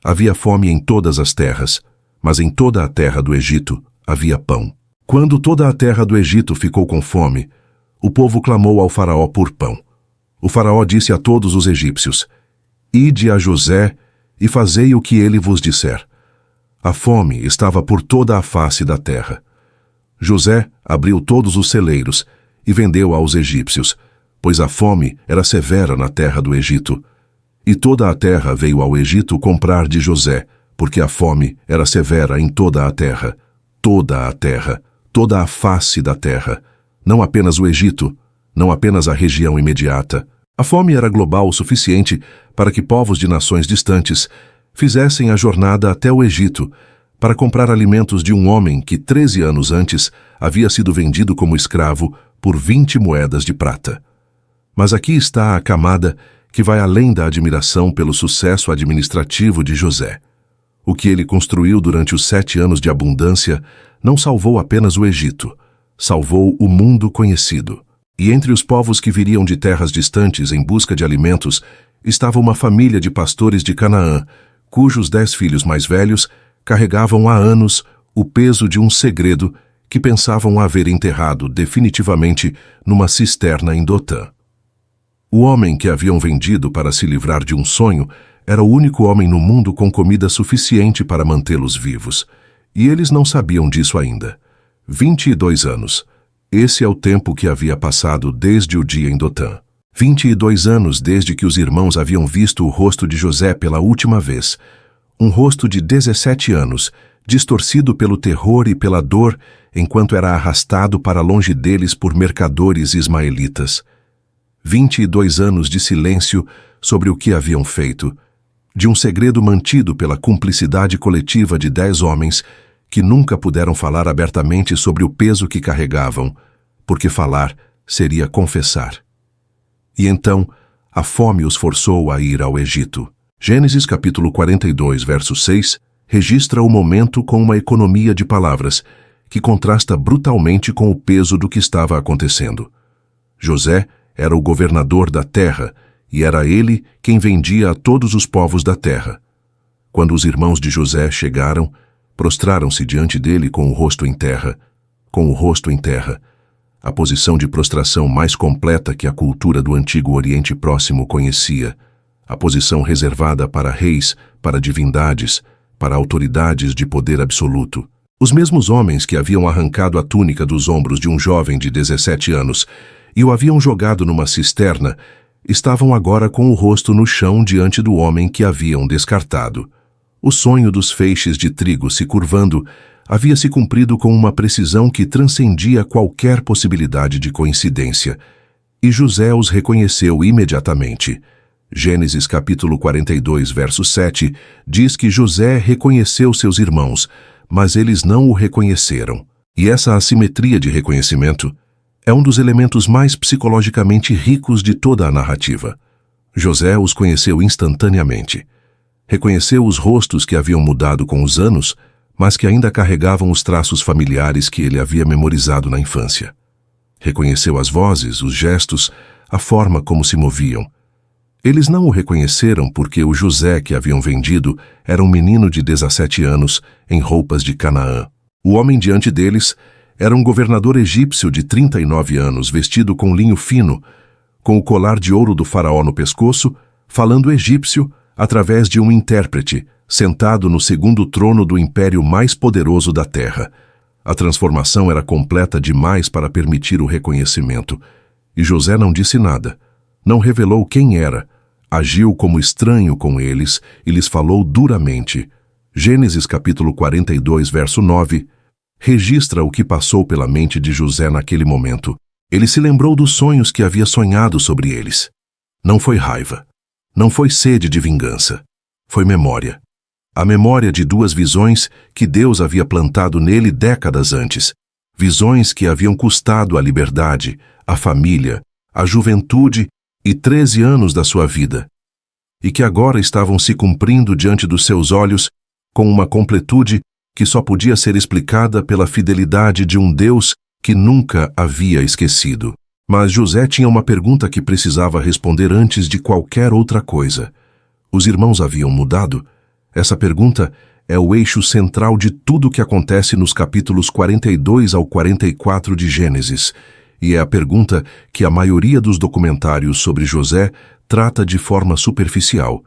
Speaker 1: Havia fome em todas as terras, mas em toda a terra do Egito havia pão. Quando toda a terra do Egito ficou com fome, o povo clamou ao faraó por pão. O faraó disse a todos os egípcios: Ide a José e fazei o que ele vos disser. A fome estava por toda a face da terra. José abriu todos os celeiros e vendeu aos egípcios, pois a fome era severa na terra do Egito. E toda a terra veio ao Egito comprar de José, porque a fome era severa em toda a terra. Toda a terra, toda a face da terra. Não apenas o Egito, não apenas a região imediata. A fome era global o suficiente para que povos de nações distantes fizessem a jornada até o Egito para comprar alimentos de um homem que 13 anos antes havia sido vendido como escravo por 20 moedas de prata. Mas aqui está a camada que vai além da admiração pelo sucesso administrativo de José. O que ele construiu durante os 7 anos de abundância não salvou apenas o Egito, salvou o mundo conhecido. E entre os povos que viriam de terras distantes em busca de alimentos, estava uma família de pastores de Canaã, cujos 10 filhos mais velhos carregavam há anos o peso de um segredo que pensavam haver enterrado definitivamente numa cisterna em Dotã. O homem que haviam vendido para se livrar de um sonho era o único homem no mundo com comida suficiente para mantê-los vivos, e eles não sabiam disso ainda. 22 anos. Esse é o tempo que havia passado desde o dia em Dotã. 22 anos desde que os irmãos haviam visto o rosto de José pela última vez. Um rosto de 17 anos, distorcido pelo terror e pela dor, enquanto era arrastado para longe deles por mercadores ismaelitas. 22 anos de silêncio sobre o que haviam feito, de um segredo mantido pela cumplicidade coletiva de 10 homens que nunca puderam falar abertamente sobre o peso que carregavam, porque falar seria confessar. E então, a fome os forçou a ir ao Egito. Gênesis capítulo 42, verso 6, registra o momento com uma economia de palavras que contrasta brutalmente com o peso do que estava acontecendo. José era o governador da terra e era ele quem vendia a todos os povos da terra. Quando os irmãos de José chegaram, prostraram-se diante dele com o rosto em terra. Com o rosto em terra. a posição de prostração mais completa que a cultura do Antigo Oriente Próximo conhecia, a posição reservada para reis, para divindades, para autoridades de poder absoluto. Os mesmos homens que haviam arrancado a túnica dos ombros de um jovem de 17 anos e o haviam jogado numa cisterna, estavam agora com o rosto no chão diante do homem que haviam descartado. O sonho dos feixes de trigo se curvando havia se cumprido com uma precisão que transcendia qualquer possibilidade de coincidência, e José os reconheceu imediatamente. Gênesis capítulo 42, verso 7, diz que José reconheceu seus irmãos, mas eles não o reconheceram. E essa assimetria de reconhecimento é um dos elementos mais psicologicamente ricos de toda a narrativa. José os conheceu instantaneamente. Reconheceu os rostos que haviam mudado com os anos, mas que ainda carregavam os traços familiares que ele havia memorizado na infância. Reconheceu as vozes, os gestos, a forma como se moviam. Eles não o reconheceram porque o José que haviam vendido era um menino de 17 anos, em roupas de Canaã. O homem diante deles era um governador egípcio de 39 anos, vestido com linho fino, com o colar de ouro do faraó no pescoço, falando egípcio através de um intérprete, sentado no segundo trono do império mais poderoso da terra. A transformação era completa demais para permitir o reconhecimento, e José não disse nada, não revelou quem era, agiu como estranho com eles e lhes falou duramente. Gênesis capítulo 42, verso 9, registra o que passou pela mente de José naquele momento. Ele se lembrou dos sonhos que havia sonhado sobre eles. Não foi raiva, não foi sede de vingança, foi memória. A memória de duas visões que Deus havia plantado nele décadas antes. Visões que haviam custado a liberdade, a família, a juventude e 13 anos da sua vida. E que agora estavam se cumprindo diante dos seus olhos com uma completude que só podia ser explicada pela fidelidade de um Deus que nunca havia esquecido. Mas José tinha uma pergunta que precisava responder antes de qualquer outra coisa. Os irmãos haviam mudado? Essa pergunta é o eixo central de tudo o que acontece nos capítulos 42 ao 44 de Gênesis, e é a pergunta que a maioria dos documentários sobre José trata de forma superficial,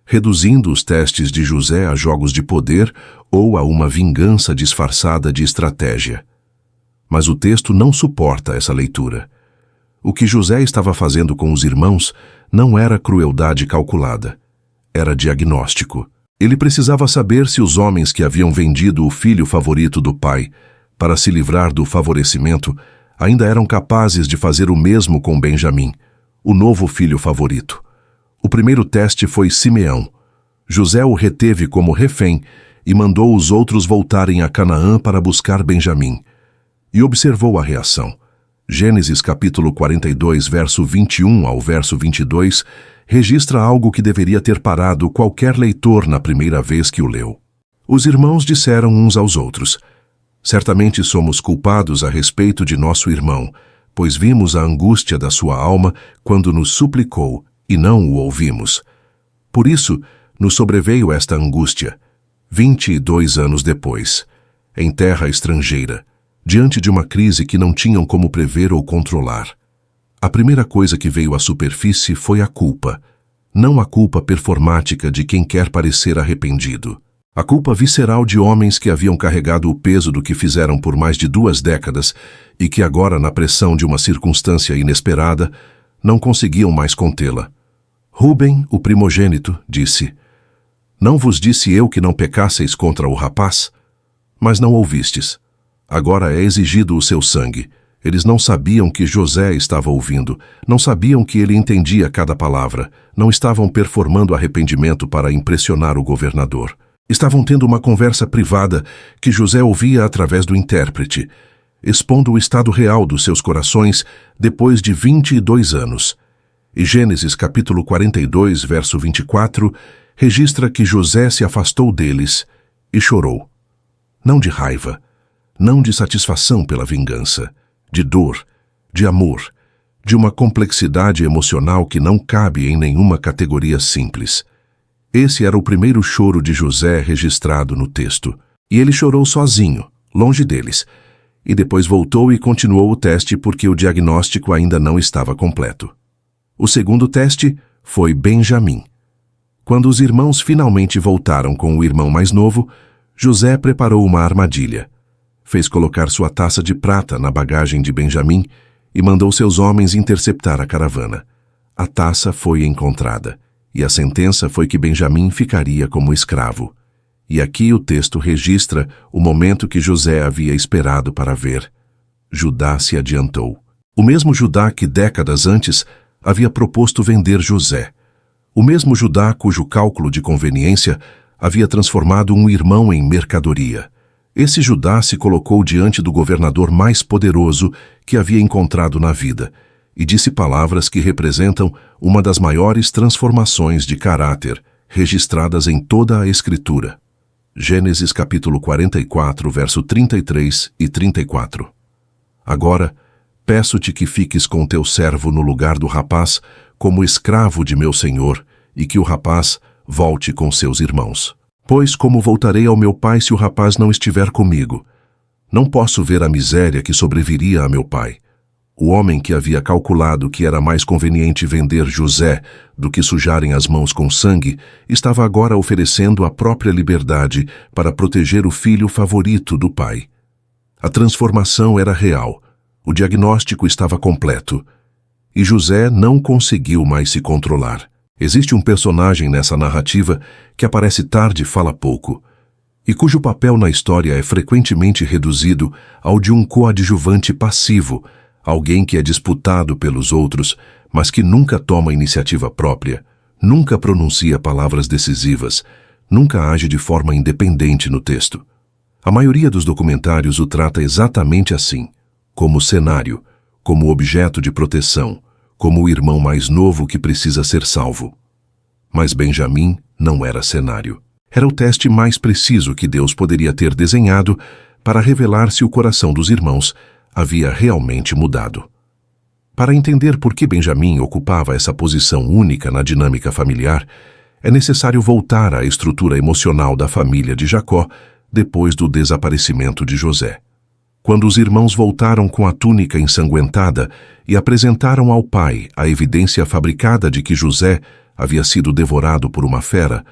Speaker 1: reduzindo os testes de José a jogos de poder ou a uma vingança disfarçada de estratégia. Mas o texto não suporta essa leitura. O que José estava fazendo com os irmãos não era crueldade calculada, era diagnóstico. Ele precisava saber se os homens que haviam vendido o filho favorito do pai para se livrar do favorecimento ainda eram capazes de fazer o mesmo com Benjamim, o novo filho favorito. O primeiro teste foi Simeão. José o reteve como refém e mandou os outros voltarem a Canaã para buscar Benjamim. E observou a reação. Gênesis capítulo 42, verso 21 ao verso 22, registra algo que deveria ter parado qualquer leitor na primeira vez que o leu. Os irmãos disseram uns aos outros: certamente somos culpados a respeito de nosso irmão, pois vimos a angústia da sua alma quando nos suplicou e não o ouvimos. Por isso, nos sobreveio esta angústia, 22 anos depois, em terra estrangeira, diante de uma crise que não tinham como prever ou controlar. A primeira coisa que veio à superfície foi a culpa, não a culpa performática de quem quer parecer arrependido. A culpa visceral de homens que haviam carregado o peso do que fizeram por mais de 2 décadas e que agora, na pressão de uma circunstância inesperada, não conseguiam mais contê-la. Rúben, o primogênito, disse: não vos disse eu que não pecasseis contra o rapaz? Mas não ouvistes. Agora é exigido o seu sangue. Eles não sabiam que José estava ouvindo, não sabiam que ele entendia cada palavra, não estavam performando arrependimento para impressionar o governador. Estavam tendo uma conversa privada que José ouvia através do intérprete, expondo o estado real dos seus corações depois de 22 anos. E Gênesis capítulo 42, verso 24, registra que José se afastou deles e chorou. Não de raiva, não de satisfação pela vingança, de dor, de amor, de uma complexidade emocional que não cabe em nenhuma categoria simples. Esse era o primeiro choro de José registrado no texto. E ele chorou sozinho, longe deles. e depois voltou e continuou o teste porque o diagnóstico ainda não estava completo. O segundo teste foi Benjamim. Quando os irmãos finalmente voltaram com o irmão mais novo, José preparou uma armadilha. Fez colocar sua taça de prata na bagagem de Benjamim e mandou seus homens interceptar a caravana. A taça foi encontrada, e a sentença foi que Benjamim ficaria como escravo. E aqui o texto registra o momento que José havia esperado para ver. Judá se adiantou. O mesmo Judá que décadas antes havia proposto vender José. O mesmo Judá cujo cálculo de conveniência havia transformado um irmão em mercadoria. Esse Judá se colocou diante do governador mais poderoso que havia encontrado na vida e disse palavras que representam uma das maiores transformações de caráter registradas em toda a Escritura. Gênesis capítulo 44, verso 33 e 34. Agora, peço-te que fiques com teu servo no lugar do rapaz, como escravo de meu senhor, e que o rapaz volte com seus irmãos. Pois como voltarei ao meu pai se o rapaz não estiver comigo? Não posso ver a miséria que sobreviria a meu pai. O homem que havia calculado que era mais conveniente vender José do que sujarem as mãos com sangue, estava agora oferecendo a própria liberdade para proteger o filho favorito do pai. A transformação era real, o diagnóstico estava completo, e José não conseguiu mais se controlar. Existe um personagem nessa narrativa que aparece tarde e fala pouco, e cujo papel na história é frequentemente reduzido ao de um coadjuvante passivo, alguém que é disputado pelos outros, mas que nunca toma iniciativa própria, nunca pronuncia palavras decisivas, nunca age de forma independente no texto. A maioria dos documentários o trata exatamente assim, como cenário, como objeto de proteção, como o irmão mais novo que precisa ser salvo. Mas Benjamim não era cenário. Era o teste mais preciso que Deus poderia ter desenhado para revelar se o coração dos irmãos havia realmente mudado. Para entender por que Benjamim ocupava essa posição única na dinâmica familiar, é necessário voltar à estrutura emocional da família de Jacó depois do desaparecimento de José. Quando os irmãos voltaram com a túnica ensanguentada e apresentaram ao pai a evidência fabricada de que José havia sido devorado por uma fera,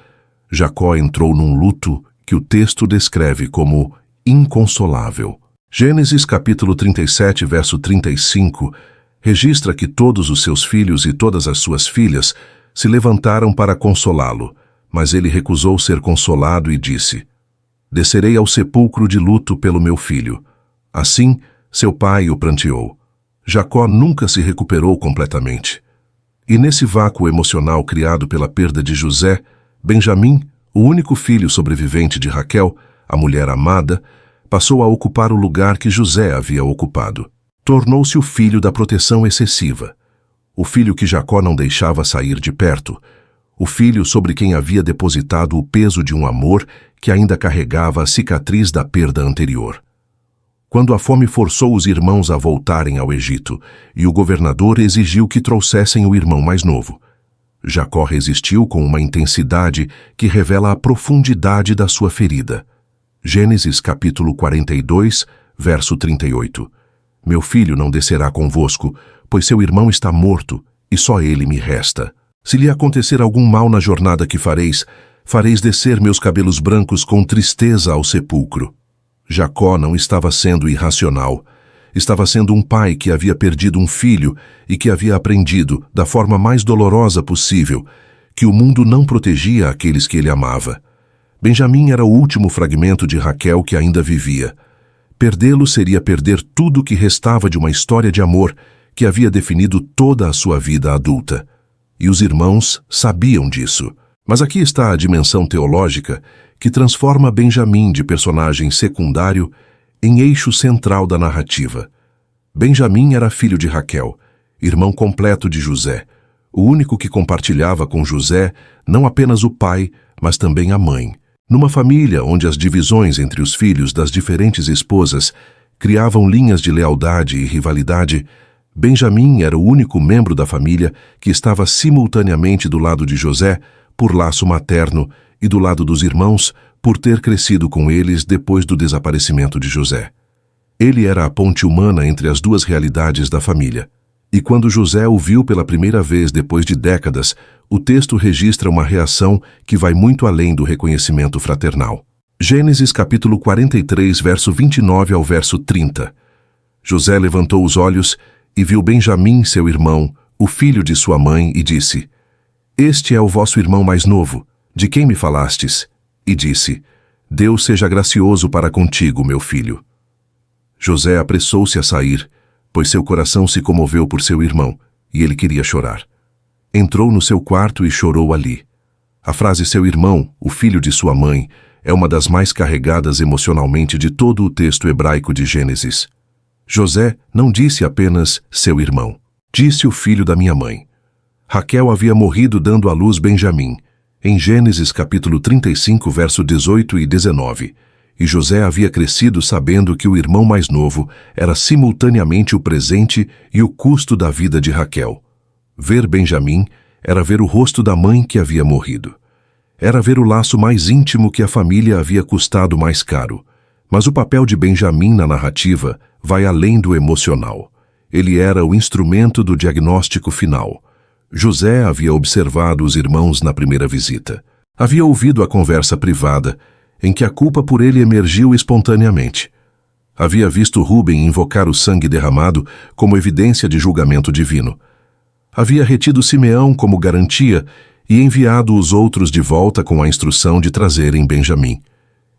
Speaker 1: Jacó entrou num luto que o texto descreve como inconsolável. Gênesis capítulo 37, verso 35, registra que todos os seus filhos e todas as suas filhas se levantaram para consolá-lo, mas ele recusou ser consolado e disse: Descerei ao sepulcro de luto pelo meu filho. Assim, seu pai o pranteou. Jacó nunca se recuperou completamente. E nesse vácuo emocional criado pela perda de José, Benjamim, o único filho sobrevivente de Raquel, a mulher amada, passou a ocupar o lugar que José havia ocupado. Tornou-se o filho da proteção excessiva, o filho que Jacó não deixava sair de perto, o filho sobre quem havia depositado o peso de um amor que ainda carregava a cicatriz da perda anterior. Quando a fome forçou os irmãos a voltarem ao Egito, e o governador exigiu que trouxessem o irmão mais novo, Jacó resistiu com uma intensidade que revela a profundidade da sua ferida. Gênesis capítulo 42, verso 38. Meu filho não descerá convosco, pois seu irmão está morto, e só ele me resta. Se lhe acontecer algum mal na jornada que fareis, fareis descer meus cabelos brancos com tristeza ao sepulcro. Jacó não estava sendo irracional. Estava sendo um pai que havia perdido um filho e que havia aprendido, da forma mais dolorosa possível, que o mundo não protegia aqueles que ele amava. Benjamim era o último fragmento de Raquel que ainda vivia. Perdê-lo seria perder tudo o que restava de uma história de amor que havia definido toda a sua vida adulta. E os irmãos sabiam disso. Mas aqui está a dimensão teológica que transforma Benjamim de personagem secundário em eixo central da narrativa. Benjamim era filho de Raquel, irmão completo de José, o único que compartilhava com José não apenas o pai, mas também a mãe. Numa família onde as divisões entre os filhos das diferentes esposas criavam linhas de lealdade e rivalidade, Benjamim era o único membro da família que estava simultaneamente do lado de José, por laço materno, e do lado dos irmãos, por ter crescido com eles depois do desaparecimento de José. Ele era a ponte humana entre as duas realidades da família. E quando José o viu pela primeira vez depois de décadas, o texto registra uma reação que vai muito além do reconhecimento fraternal. Gênesis capítulo 43, verso 29 ao verso 30. José levantou os olhos e viu Benjamim, seu irmão, o filho de sua mãe, e disse: Este é o vosso irmão mais novo, de quem me falastes? E disse: Deus seja gracioso para contigo, meu filho. José apressou-se a sair, pois seu coração se comoveu por seu irmão, e ele queria chorar. Entrou no seu quarto e chorou ali. A frase seu irmão, o filho de sua mãe, é uma das mais carregadas emocionalmente de todo o texto hebraico de Gênesis. José não disse apenas seu irmão, disse o filho da minha mãe. Raquel havia morrido dando à luz Benjamim, em Gênesis capítulo 35, verso 18 e 19, e José havia crescido sabendo que o irmão mais novo era simultaneamente o presente e o custo da vida de Raquel. Ver Benjamim era ver o rosto da mãe que havia morrido. Era ver o laço mais íntimo que a família havia custado mais caro. Mas o papel de Benjamim na narrativa vai além do emocional. Ele era o instrumento do diagnóstico final. José havia observado os irmãos na primeira visita. Havia ouvido a conversa privada, em que a culpa por ele emergiu espontaneamente. Havia visto Rúben invocar o sangue derramado como evidência de julgamento divino. Havia retido Simeão como garantia e enviado os outros de volta com a instrução de trazerem Benjamim.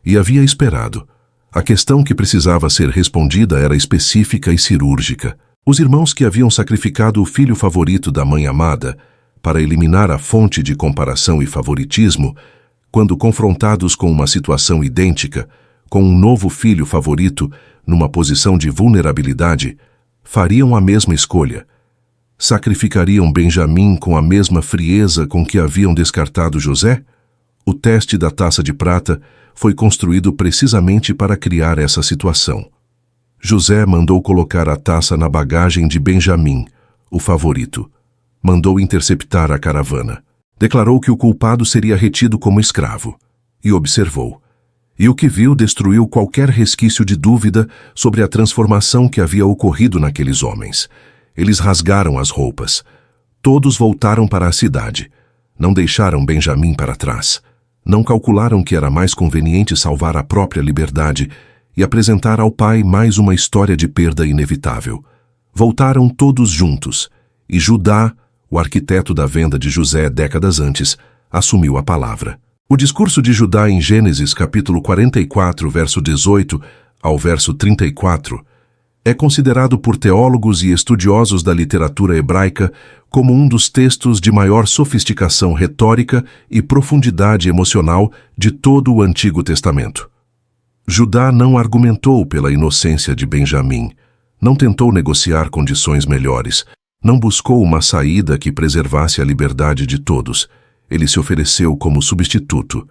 Speaker 1: E havia esperado. A questão que precisava ser respondida era específica e cirúrgica. Os irmãos que haviam sacrificado o filho favorito da mãe amada, para eliminar a fonte de comparação e favoritismo, quando confrontados com uma situação idêntica, com um novo filho favorito, numa posição de vulnerabilidade, fariam a mesma escolha. Sacrificariam Benjamim com a mesma frieza com que haviam descartado José? O teste da taça de prata foi construído precisamente para criar essa situação. José mandou colocar a taça na bagagem de Benjamim, o favorito. Mandou interceptar a caravana. Declarou que o culpado seria retido como escravo. E observou. E o que viu destruiu qualquer resquício de dúvida sobre a transformação que havia ocorrido naqueles homens. Eles rasgaram as roupas. Todos voltaram para a cidade. Não deixaram Benjamim para trás. Não calcularam que era mais conveniente salvar a própria liberdade e apresentar ao pai mais uma história de perda inevitável. Voltaram todos juntos, e Judá, o arquiteto da venda de José décadas antes, assumiu a palavra. O discurso de Judá em Gênesis capítulo 44, verso 18 ao verso 34, é considerado por teólogos e estudiosos da literatura hebraica como um dos textos de maior sofisticação retórica e profundidade emocional de todo o Antigo Testamento. Judá não argumentou pela inocência de Benjamim, não tentou negociar condições melhores, não buscou uma saída que preservasse a liberdade de todos. Ele se ofereceu como substituto.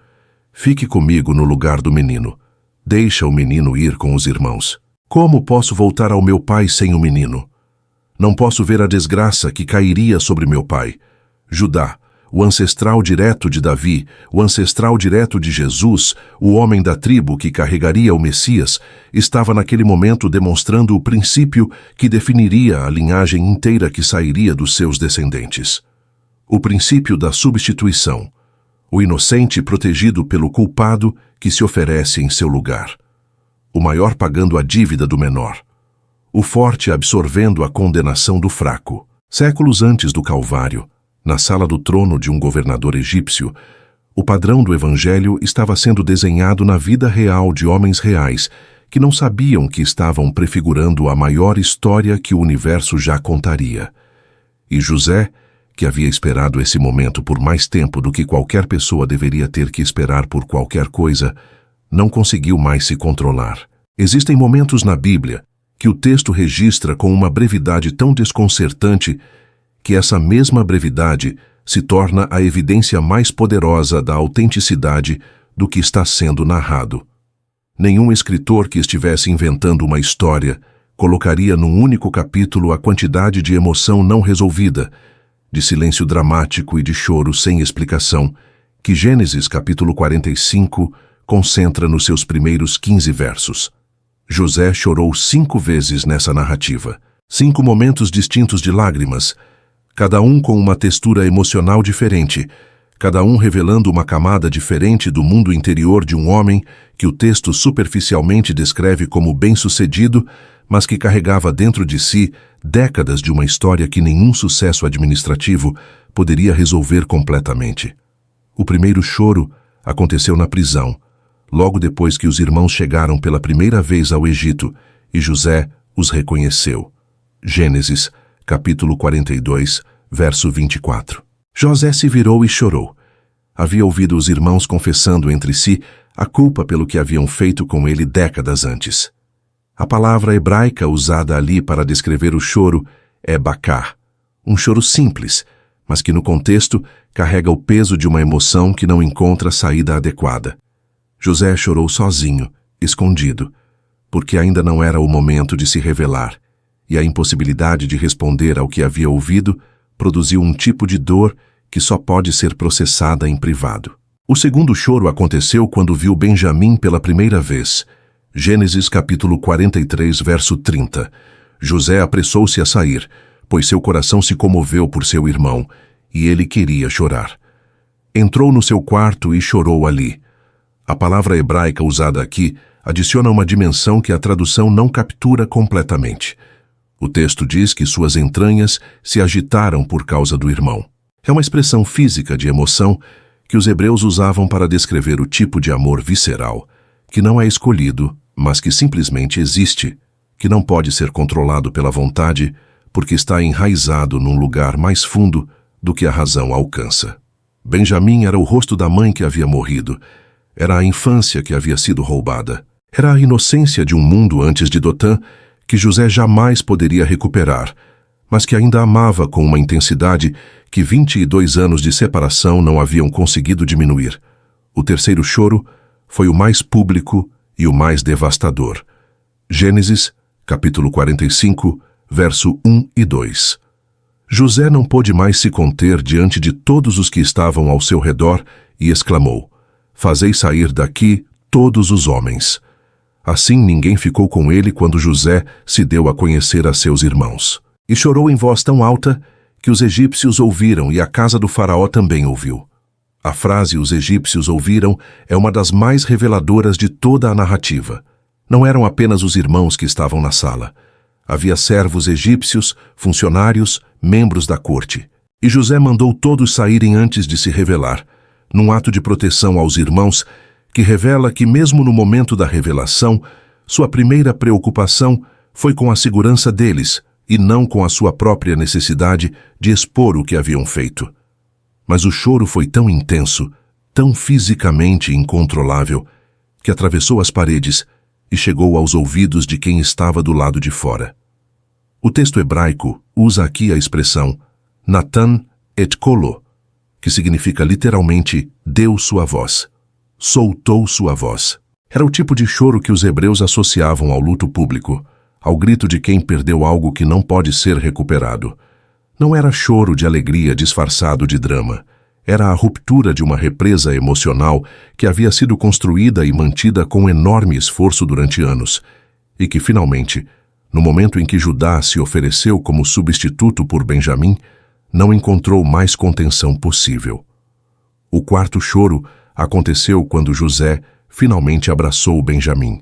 Speaker 1: Fique comigo no lugar do menino. Deixa o menino ir com os irmãos. Como posso voltar ao meu pai sem o menino? Não posso ver a desgraça que cairia sobre meu pai. Judá, o ancestral direto de Davi, o ancestral direto de Jesus, o homem da tribo que carregaria o Messias, estava naquele momento demonstrando o princípio que definiria a linhagem inteira que sairia dos seus descendentes. O princípio da substituição. O inocente protegido pelo culpado que se oferece em seu lugar. O maior pagando a dívida do menor. O forte absorvendo a condenação do fraco. Séculos antes do Calvário, na sala do trono de um governador egípcio, o padrão do Evangelho estava sendo desenhado na vida real de homens reais que não sabiam que estavam prefigurando a maior história que o universo já contaria. E José, que havia esperado esse momento por mais tempo do que qualquer pessoa deveria ter que esperar por qualquer coisa, não conseguiu mais se controlar. Existem momentos na Bíblia que o texto registra com uma brevidade tão desconcertante que essa mesma brevidade se torna a evidência mais poderosa da autenticidade do que está sendo narrado. Nenhum escritor que estivesse inventando uma história colocaria num único capítulo a quantidade de emoção não resolvida, de silêncio dramático e de choro sem explicação, que Gênesis capítulo 45 concentra nos seus primeiros 15 versos. José chorou 5 vezes nessa narrativa. 5 momentos distintos de lágrimas, cada um com uma textura emocional diferente, cada um revelando uma camada diferente do mundo interior de um homem que o texto superficialmente descreve como bem-sucedido, mas que carregava dentro de si décadas de uma história que nenhum sucesso administrativo poderia resolver completamente. O primeiro choro aconteceu na prisão, logo depois que os irmãos chegaram pela primeira vez ao Egito e José os reconheceu. Gênesis, capítulo 42, verso 24. José se virou e chorou. Havia ouvido os irmãos confessando entre si a culpa pelo que haviam feito com ele décadas antes. A palavra hebraica usada ali para descrever o choro é bakar, um choro simples, mas que no contexto carrega o peso de uma emoção que não encontra saída adequada. José chorou sozinho, escondido, porque ainda não era o momento de se revelar, e a impossibilidade de responder ao que havia ouvido produziu um tipo de dor que só pode ser processada em privado. O segundo choro aconteceu quando viu Benjamim pela primeira vez. Gênesis capítulo 43, verso 30. José apressou-se a sair, pois seu coração se comoveu por seu irmão, e ele queria chorar. Entrou no seu quarto e chorou ali. A palavra hebraica usada aqui adiciona uma dimensão que a tradução não captura completamente. O texto diz que suas entranhas se agitaram por causa do irmão. É uma expressão física de emoção que os hebreus usavam para descrever o tipo de amor visceral, que não é escolhido, mas que simplesmente existe, que não pode ser controlado pela vontade, porque está enraizado num lugar mais fundo do que a razão alcança. Benjamim era o rosto da mãe que havia morrido, era a infância que havia sido roubada, era a inocência de um mundo antes de Dotã que José jamais poderia recuperar, mas que ainda amava com uma intensidade que 22 anos de separação não haviam conseguido diminuir. O terceiro choro foi o mais público e o mais devastador. Gênesis, capítulo 45, verso 1 e 2. José não pôde mais se conter diante de todos os que estavam ao seu redor e exclamou: "Fazei sair daqui todos os homens." Assim ninguém ficou com ele quando José se deu a conhecer a seus irmãos. E chorou em voz tão alta que os egípcios ouviram e a casa do faraó também ouviu. A frase "os egípcios ouviram" é uma das mais reveladoras de toda a narrativa. Não eram apenas os irmãos que estavam na sala. Havia servos egípcios, funcionários, membros da corte. E José mandou todos saírem antes de se revelar, num ato de proteção aos irmãos, que revela que mesmo no momento da revelação, sua primeira preocupação foi com a segurança deles e não com a sua própria necessidade de expor o que haviam feito. Mas o choro foi tão intenso, tão fisicamente incontrolável, que atravessou as paredes e chegou aos ouvidos de quem estava do lado de fora. O texto hebraico usa aqui a expressão Natan et kolo, que significa literalmente deu sua voz, soltou sua voz. Era o tipo de choro que os hebreus associavam ao luto público, ao grito de quem perdeu algo que não pode ser recuperado. Não era choro de alegria disfarçado de drama. Era a ruptura de uma represa emocional que havia sido construída e mantida com enorme esforço durante anos, e que finalmente, no momento em que Judá se ofereceu como substituto por Benjamim, não encontrou mais contenção possível. O quarto choro aconteceu quando José finalmente abraçou Benjamim.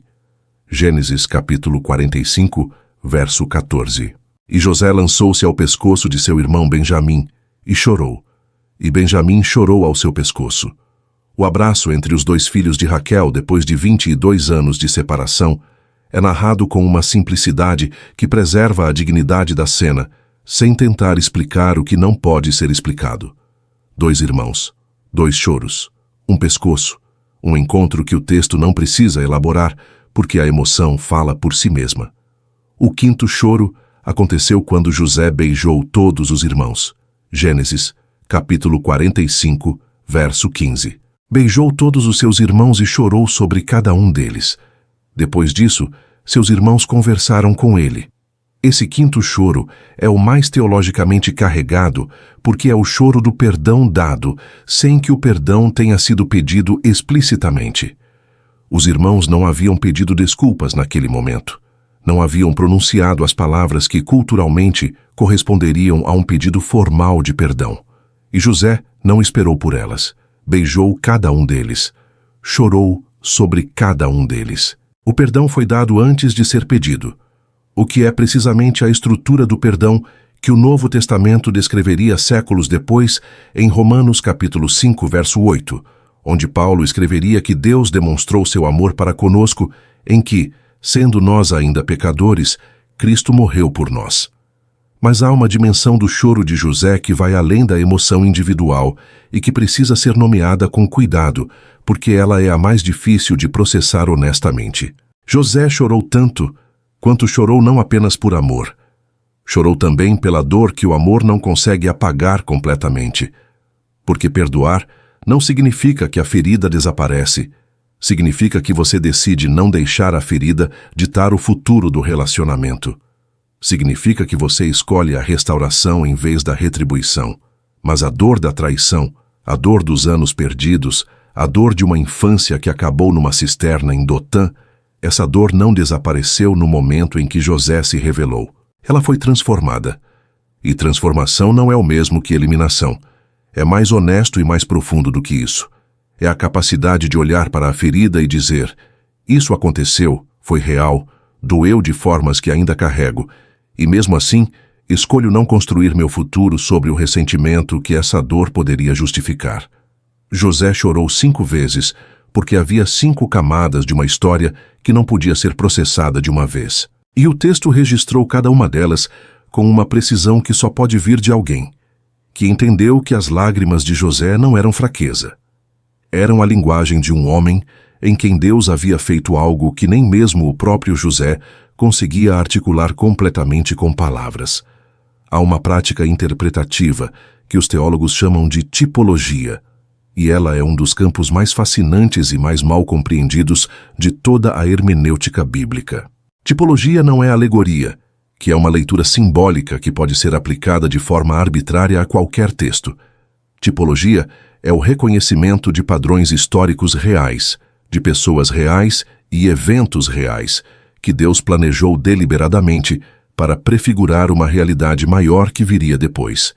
Speaker 1: Gênesis capítulo 45, verso 14. E José lançou-se ao pescoço de seu irmão Benjamim e chorou. E Benjamim chorou ao seu pescoço. O abraço entre os dois filhos de Raquel depois de 22 anos de separação é narrado com uma simplicidade que preserva a dignidade da cena, sem tentar explicar o que não pode ser explicado. 2 irmãos, 2 choros, um pescoço, um encontro que o texto não precisa elaborar, porque a emoção fala por si mesma. O quinto choro aconteceu quando José beijou todos os irmãos. Gênesis, capítulo 45, verso 15. Beijou todos os seus irmãos e chorou sobre cada um deles. Depois disso, seus irmãos conversaram com ele. Esse quinto choro é o mais teologicamente carregado porque é o choro do perdão dado, sem que o perdão tenha sido pedido explicitamente. Os irmãos não haviam pedido desculpas naquele momento. Não haviam pronunciado as palavras que culturalmente corresponderiam a um pedido formal de perdão. E José não esperou por elas. Beijou cada um deles. Chorou sobre cada um deles. O perdão foi dado antes de ser pedido, o que é precisamente a estrutura do perdão que o Novo Testamento descreveria séculos depois em Romanos capítulo 5, verso 8, onde Paulo escreveria que Deus demonstrou seu amor para conosco em que, sendo nós ainda pecadores, Cristo morreu por nós. Mas há uma dimensão do choro de José que vai além da emoção individual e que precisa ser nomeada com cuidado, porque ela é a mais difícil de processar honestamente. José chorou tanto quanto chorou não apenas por amor. Chorou também pela dor que o amor não consegue apagar completamente. Porque perdoar não significa que a ferida desaparece. Significa que você decide não deixar a ferida ditar o futuro do relacionamento. Significa que você escolhe a restauração em vez da retribuição. Mas a dor da traição, a dor dos anos perdidos, a dor de uma infância que acabou numa cisterna em Dotã, essa dor não desapareceu no momento em que José se revelou. Ela foi transformada. E transformação não é o mesmo que eliminação. É mais honesto e mais profundo do que isso. É a capacidade de olhar para a ferida e dizer: isso aconteceu, foi real, doeu de formas que ainda carrego, e mesmo assim, escolho não construir meu futuro sobre o ressentimento que essa dor poderia justificar. José chorou 5 vezes, porque havia 5 camadas de uma história que não podia ser processada de uma vez. E o texto registrou cada uma delas com uma precisão que só pode vir de alguém, que entendeu que as lágrimas de José não eram fraqueza. Eram a linguagem de um homem em quem Deus havia feito algo que nem mesmo o próprio José conseguia articular completamente com palavras. Há uma prática interpretativa que os teólogos chamam de tipologia, e ela é um dos campos mais fascinantes e mais mal compreendidos de toda a hermenêutica bíblica. Tipologia não é alegoria, que é uma leitura simbólica que pode ser aplicada de forma arbitrária a qualquer texto. Tipologia é o reconhecimento de padrões históricos reais, de pessoas reais e eventos reais, que Deus planejou deliberadamente para prefigurar uma realidade maior que viria depois.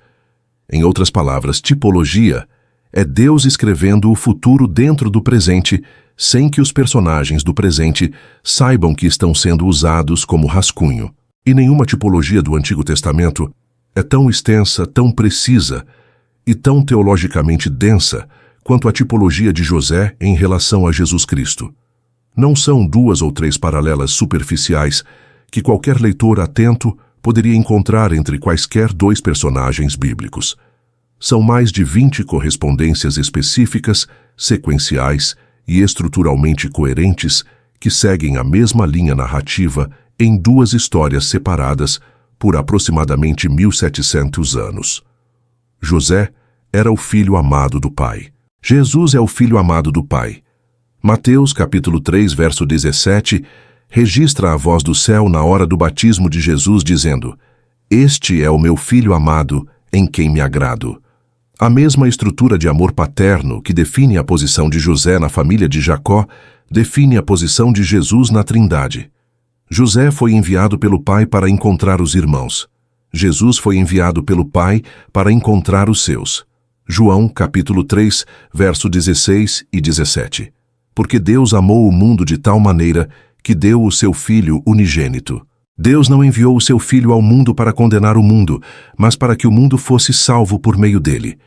Speaker 1: Em outras palavras, tipologia é Deus escrevendo o futuro dentro do presente, sem que os personagens do presente saibam que estão sendo usados como rascunho. E nenhuma tipologia do Antigo Testamento é tão extensa, tão precisa e tão teologicamente densa quanto a tipologia de José em relação a Jesus Cristo. Não são 2 ou 3 paralelas superficiais que qualquer leitor atento poderia encontrar entre quaisquer 2 personagens bíblicos. São mais de 20 correspondências específicas, sequenciais e estruturalmente coerentes que seguem a mesma linha narrativa em 2 histórias separadas por aproximadamente 1700 anos. José era o filho amado do Pai. Jesus é o filho amado do Pai. Mateus capítulo 3, verso 17, registra a voz do céu na hora do batismo de Jesus dizendo: "Este é o meu filho amado, em quem me agrado." A mesma estrutura de amor paterno que define a posição de José na família de Jacó define a posição de Jesus na Trindade. José foi enviado pelo Pai para encontrar os irmãos. Jesus foi enviado pelo Pai para encontrar os seus. João, capítulo 3, verso 16 e 17. Porque Deus amou o mundo de tal maneira que deu o seu Filho unigênito. Deus não enviou o seu Filho ao mundo para condenar o mundo, mas para que o mundo fosse salvo por meio dele.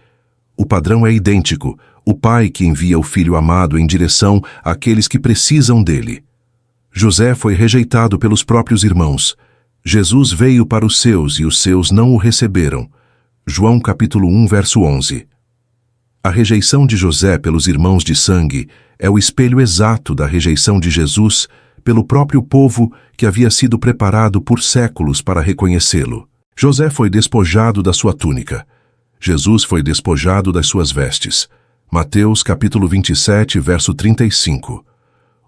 Speaker 1: O padrão é idêntico, o Pai que envia o Filho amado em direção àqueles que precisam dele. José foi rejeitado pelos próprios irmãos. Jesus veio para os seus e os seus não o receberam. João capítulo 1, verso 11. A rejeição de José pelos irmãos de sangue é o espelho exato da rejeição de Jesus pelo próprio povo que havia sido preparado por séculos para reconhecê-lo. José foi despojado da sua túnica. Jesus foi despojado das suas vestes. Mateus capítulo 27, verso 35.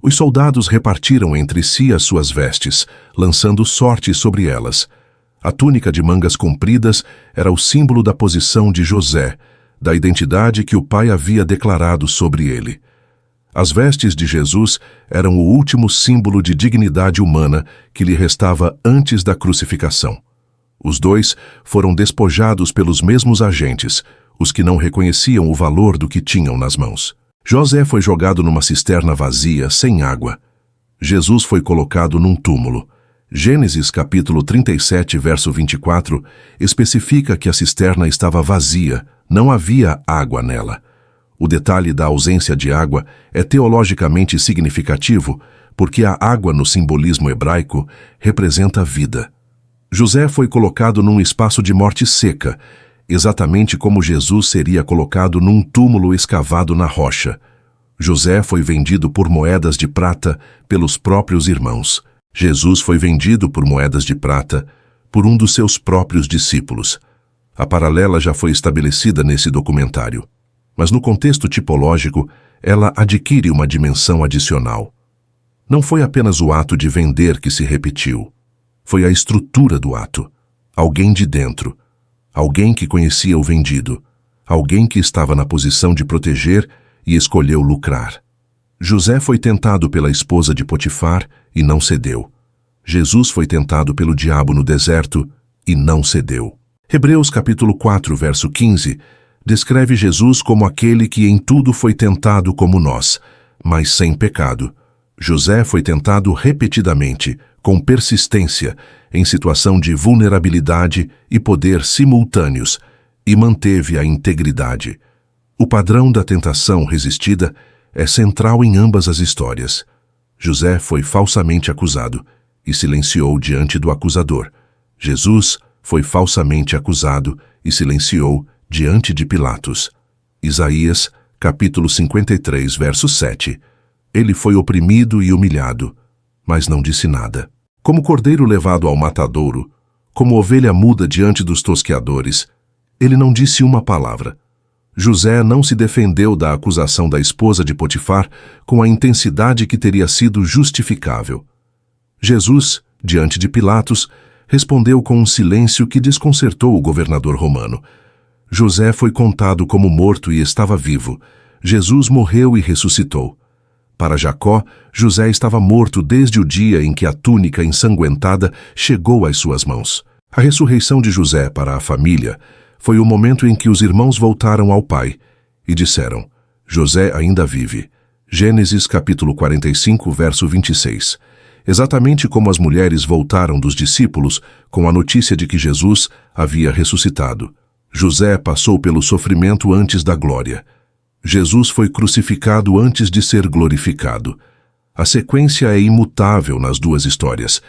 Speaker 1: Os soldados repartiram entre si as suas vestes, lançando sorte sobre elas. A túnica de mangas compridas era o símbolo da posição de José, da identidade que o pai havia declarado sobre ele. As vestes de Jesus eram o último símbolo de dignidade humana que lhe restava antes da crucificação. Os dois foram despojados pelos mesmos agentes, os que não reconheciam o valor do que tinham nas mãos. José foi jogado numa cisterna vazia, sem água. Jesus foi colocado num túmulo. Gênesis capítulo 37, verso 24, especifica que a cisterna estava vazia, não havia água nela. O detalhe da ausência de água é teologicamente significativo, porque a água no simbolismo hebraico representa vida. José foi colocado num espaço de morte seca, exatamente como Jesus seria colocado num túmulo escavado na rocha. José foi vendido por moedas de prata pelos próprios irmãos. Jesus foi vendido por moedas de prata por um dos seus próprios discípulos. A paralela já foi estabelecida nesse documentário. Mas no contexto tipológico, ela adquire uma dimensão adicional. Não foi apenas o ato de vender que se repetiu. Foi a estrutura do ato. Alguém de dentro. Alguém que conhecia o vendido. Alguém que estava na posição de proteger e escolheu lucrar. José foi tentado pela esposa de Potifar e não cedeu. Jesus foi tentado pelo diabo no deserto e não cedeu. Hebreus capítulo 4, verso 15, descreve Jesus como aquele que em tudo foi tentado como nós, mas sem pecado. José foi tentado repetidamente, com persistência, em situação de vulnerabilidade e poder simultâneos, e manteve a integridade. O padrão da tentação resistida é central em ambas as histórias. José foi falsamente acusado e silenciou diante do acusador. Jesus foi falsamente acusado e silenciou diante de Pilatos. Isaías, capítulo 53, verso 7. Ele foi oprimido e humilhado, mas não disse nada. Como cordeiro levado ao matadouro, como ovelha muda diante dos tosqueadores, ele não disse uma palavra. José não se defendeu da acusação da esposa de Potifar com a intensidade que teria sido justificável. Jesus, diante de Pilatos, respondeu com um silêncio que desconcertou o governador romano. José foi contado como morto e estava vivo. Jesus morreu e ressuscitou. Para Jacó, José estava morto desde o dia em que a túnica ensanguentada chegou às suas mãos. A ressurreição de José para a família foi o momento em que os irmãos voltaram ao pai e disseram: José ainda vive. Gênesis capítulo 45, verso 26. Exatamente como as mulheres voltaram dos discípulos com a notícia de que Jesus havia ressuscitado. José passou pelo sofrimento antes da glória. Jesus foi crucificado antes de ser glorificado. A sequência é imutável nas duas histórias.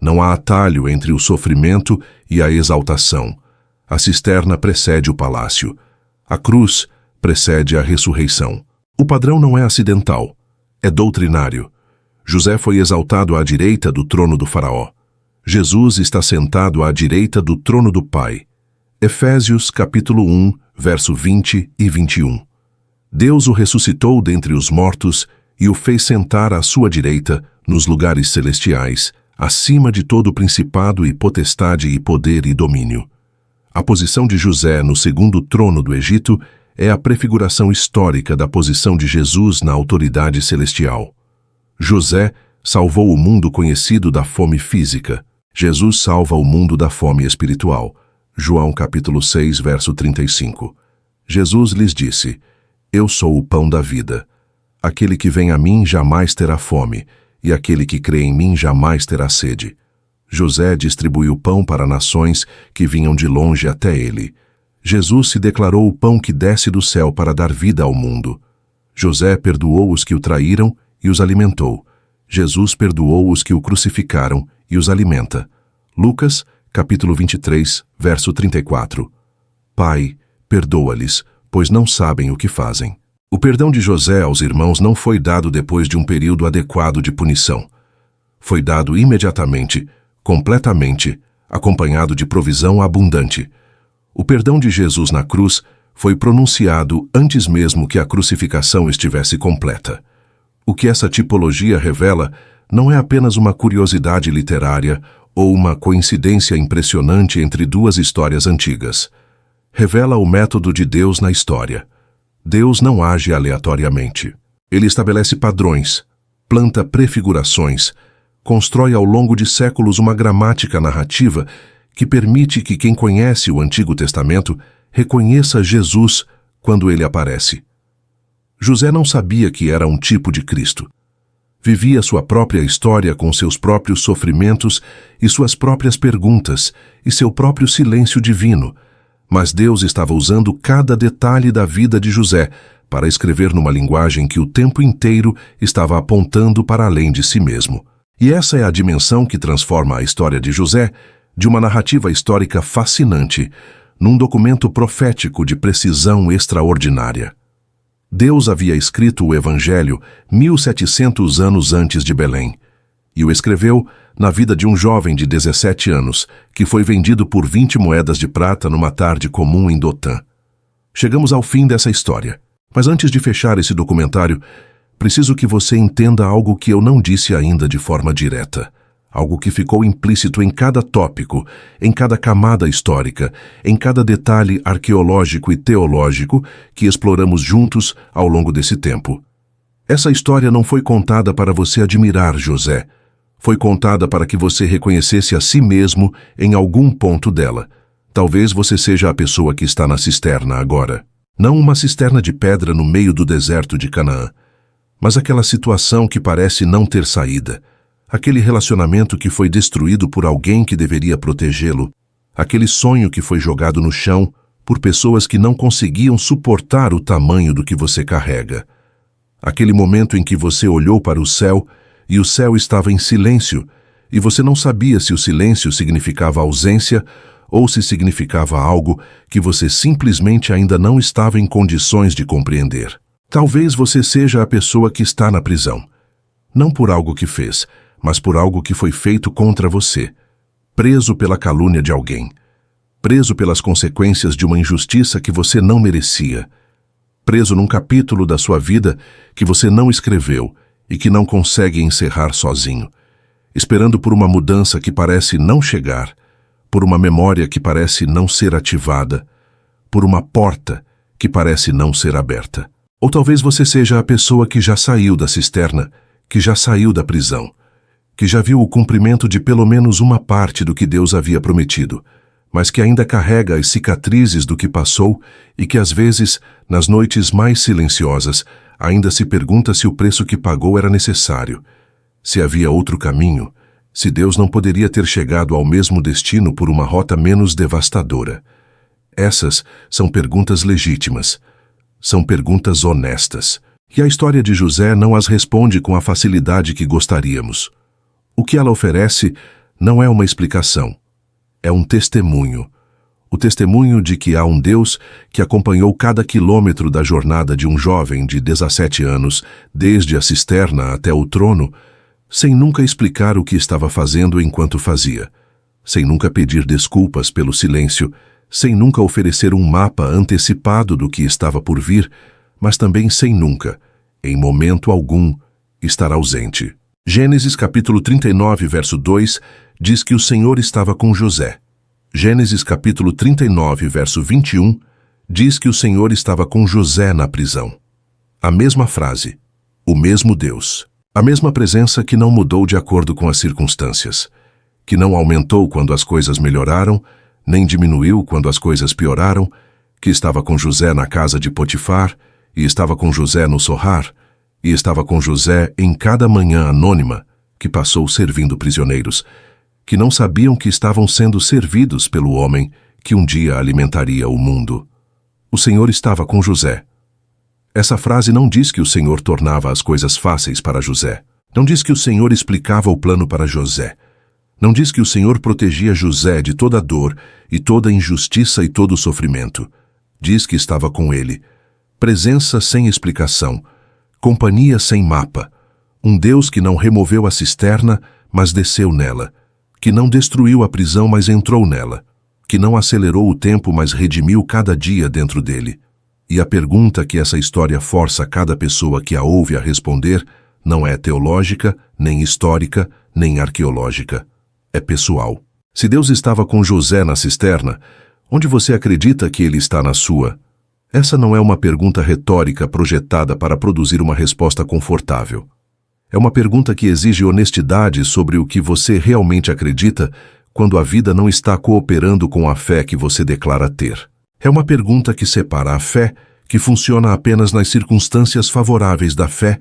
Speaker 1: Não há atalho entre o sofrimento e a exaltação. A cisterna precede o palácio. A cruz precede a ressurreição. O padrão não é acidental, é doutrinário. José foi exaltado à direita do trono do faraó. Jesus está sentado à direita do trono do Pai. Efésios capítulo 1, verso 20 e 21. Deus o ressuscitou dentre os mortos e o fez sentar à sua direita, nos lugares celestiais, acima de todo principado e potestade e poder e domínio. A posição de José no segundo trono do Egito é a prefiguração histórica da posição de Jesus na autoridade celestial. José salvou o mundo conhecido da fome física. Jesus salva o mundo da fome espiritual. João capítulo 6, verso 35. Jesus lhes disse: Eu sou o pão da vida. Aquele que vem a mim jamais terá fome, e aquele que crê em mim jamais terá sede. José distribuiu pão para nações que vinham de longe até ele. Jesus se declarou o pão que desce do céu para dar vida ao mundo. José perdoou os que o traíram e os alimentou. Jesus perdoou os que o crucificaram e os alimenta. Lucas, capítulo 23, verso 34. Pai, perdoa-lhes, pois não sabem o que fazem. O perdão de José aos irmãos não foi dado depois de um período adequado de punição. Foi dado imediatamente, completamente, acompanhado de provisão abundante. O perdão de Jesus na cruz foi pronunciado antes mesmo que a crucificação estivesse completa. O que essa tipologia revela não é apenas uma curiosidade literária ou uma coincidência impressionante entre duas histórias antigas. Revela o método de Deus na história. Deus não age aleatoriamente. Ele estabelece padrões, planta prefigurações, constrói ao longo de séculos uma gramática narrativa que permite que quem conhece o Antigo Testamento reconheça Jesus quando ele aparece. José não sabia que era um tipo de Cristo. Vivia sua própria história com seus próprios sofrimentos e suas próprias perguntas e seu próprio silêncio divino, mas Deus estava usando cada detalhe da vida de José para escrever numa linguagem que o tempo inteiro estava apontando para além de si mesmo. E essa é a dimensão que transforma a história de José de uma narrativa histórica fascinante num documento profético de precisão extraordinária. Deus havia escrito o Evangelho 1700 anos antes de Belém, e o escreveu na vida de um jovem de 17 anos, que foi vendido por 20 moedas de prata numa tarde comum em Dotã. Chegamos ao fim dessa história, mas antes de fechar esse documentário, preciso que você entenda algo que eu não disse ainda de forma direta. Algo que ficou implícito em cada tópico, em cada camada histórica, em cada detalhe arqueológico e teológico que exploramos juntos ao longo desse tempo. Essa história não foi contada para você admirar José. Foi contada para que você reconhecesse a si mesmo em algum ponto dela. Talvez você seja a pessoa que está na cisterna agora. Não uma cisterna de pedra no meio do deserto de Canaã, mas aquela situação que parece não ter saída. Aquele relacionamento que foi destruído por alguém que deveria protegê-lo, aquele sonho que foi jogado no chão por pessoas que não conseguiam suportar o tamanho do que você carrega, aquele momento em que você olhou para o céu e o céu estava em silêncio e você não sabia se o silêncio significava ausência ou se significava algo que você simplesmente ainda não estava em condições de compreender. Talvez você seja a pessoa que está na prisão, não por algo que fez, mas por algo que foi feito contra você, preso pela calúnia de alguém, preso pelas consequências de uma injustiça que você não merecia, preso num capítulo da sua vida que você não escreveu e que não consegue encerrar sozinho, esperando por uma mudança que parece não chegar, por uma memória que parece não ser ativada, por uma porta que parece não ser aberta. Ou talvez você seja a pessoa que já saiu da cisterna, que já saiu da prisão, que já viu o cumprimento de pelo menos uma parte do que Deus havia prometido, mas que ainda carrega as cicatrizes do que passou e que às vezes, nas noites mais silenciosas, ainda se pergunta se o preço que pagou era necessário, se havia outro caminho, se Deus não poderia ter chegado ao mesmo destino por uma rota menos devastadora. Essas são perguntas legítimas, são perguntas honestas, e a história de José não as responde com a facilidade que gostaríamos. O que ela oferece não é uma explicação, é um testemunho. O testemunho de que há um Deus que acompanhou cada quilômetro da jornada de um jovem de 17 anos, desde a cisterna até o trono, sem nunca explicar o que estava fazendo enquanto fazia, sem nunca pedir desculpas pelo silêncio, sem nunca oferecer um mapa antecipado do que estava por vir, mas também sem nunca, em momento algum, estar ausente. Gênesis capítulo 39, verso 2, diz que o Senhor estava com José. Gênesis capítulo 39, verso 21, diz que o Senhor estava com José na prisão. A mesma frase, o mesmo Deus. A mesma presença que não mudou de acordo com as circunstâncias, que não aumentou quando as coisas melhoraram, nem diminuiu quando as coisas pioraram, que estava com José na casa de Potifar, e estava com José no Sorar, e estava com José em cada manhã anônima, que passou servindo prisioneiros, que não sabiam que estavam sendo servidos pelo homem que um dia alimentaria o mundo. O Senhor estava com José. Essa frase não diz que o Senhor tornava as coisas fáceis para José. Não diz que o Senhor explicava o plano para José. Não diz que o Senhor protegia José de toda dor e toda injustiça e todo sofrimento. Diz que estava com ele. Presença sem explicação. Companhia sem mapa. Um Deus que não removeu a cisterna, mas desceu nela. Que não destruiu a prisão, mas entrou nela. Que não acelerou o tempo, mas redimiu cada dia dentro dele. E a pergunta que essa história força cada pessoa que a ouve a responder não é teológica, nem histórica, nem arqueológica. É pessoal. Se Deus estava com José na cisterna, onde você acredita que ele está na sua? Essa não é uma pergunta retórica projetada para produzir uma resposta confortável. É uma pergunta que exige honestidade sobre o que você realmente acredita quando a vida não está cooperando com a fé que você declara ter. É uma pergunta que separa a fé, que funciona apenas nas circunstâncias favoráveis, da fé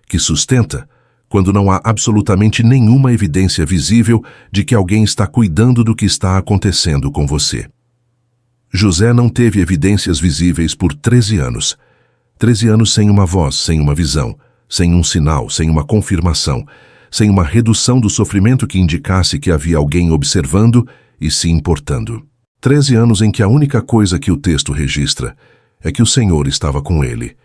Speaker 1: que sustenta, quando não há absolutamente nenhuma evidência visível de que alguém está cuidando do que está acontecendo com você. José não teve evidências visíveis por 13 anos. 13 anos sem uma voz, sem uma visão, sem um sinal, sem uma confirmação, sem uma redução do sofrimento que indicasse que havia alguém observando e se importando. 13 anos em que a única coisa que o texto registra é que o Senhor estava com ele,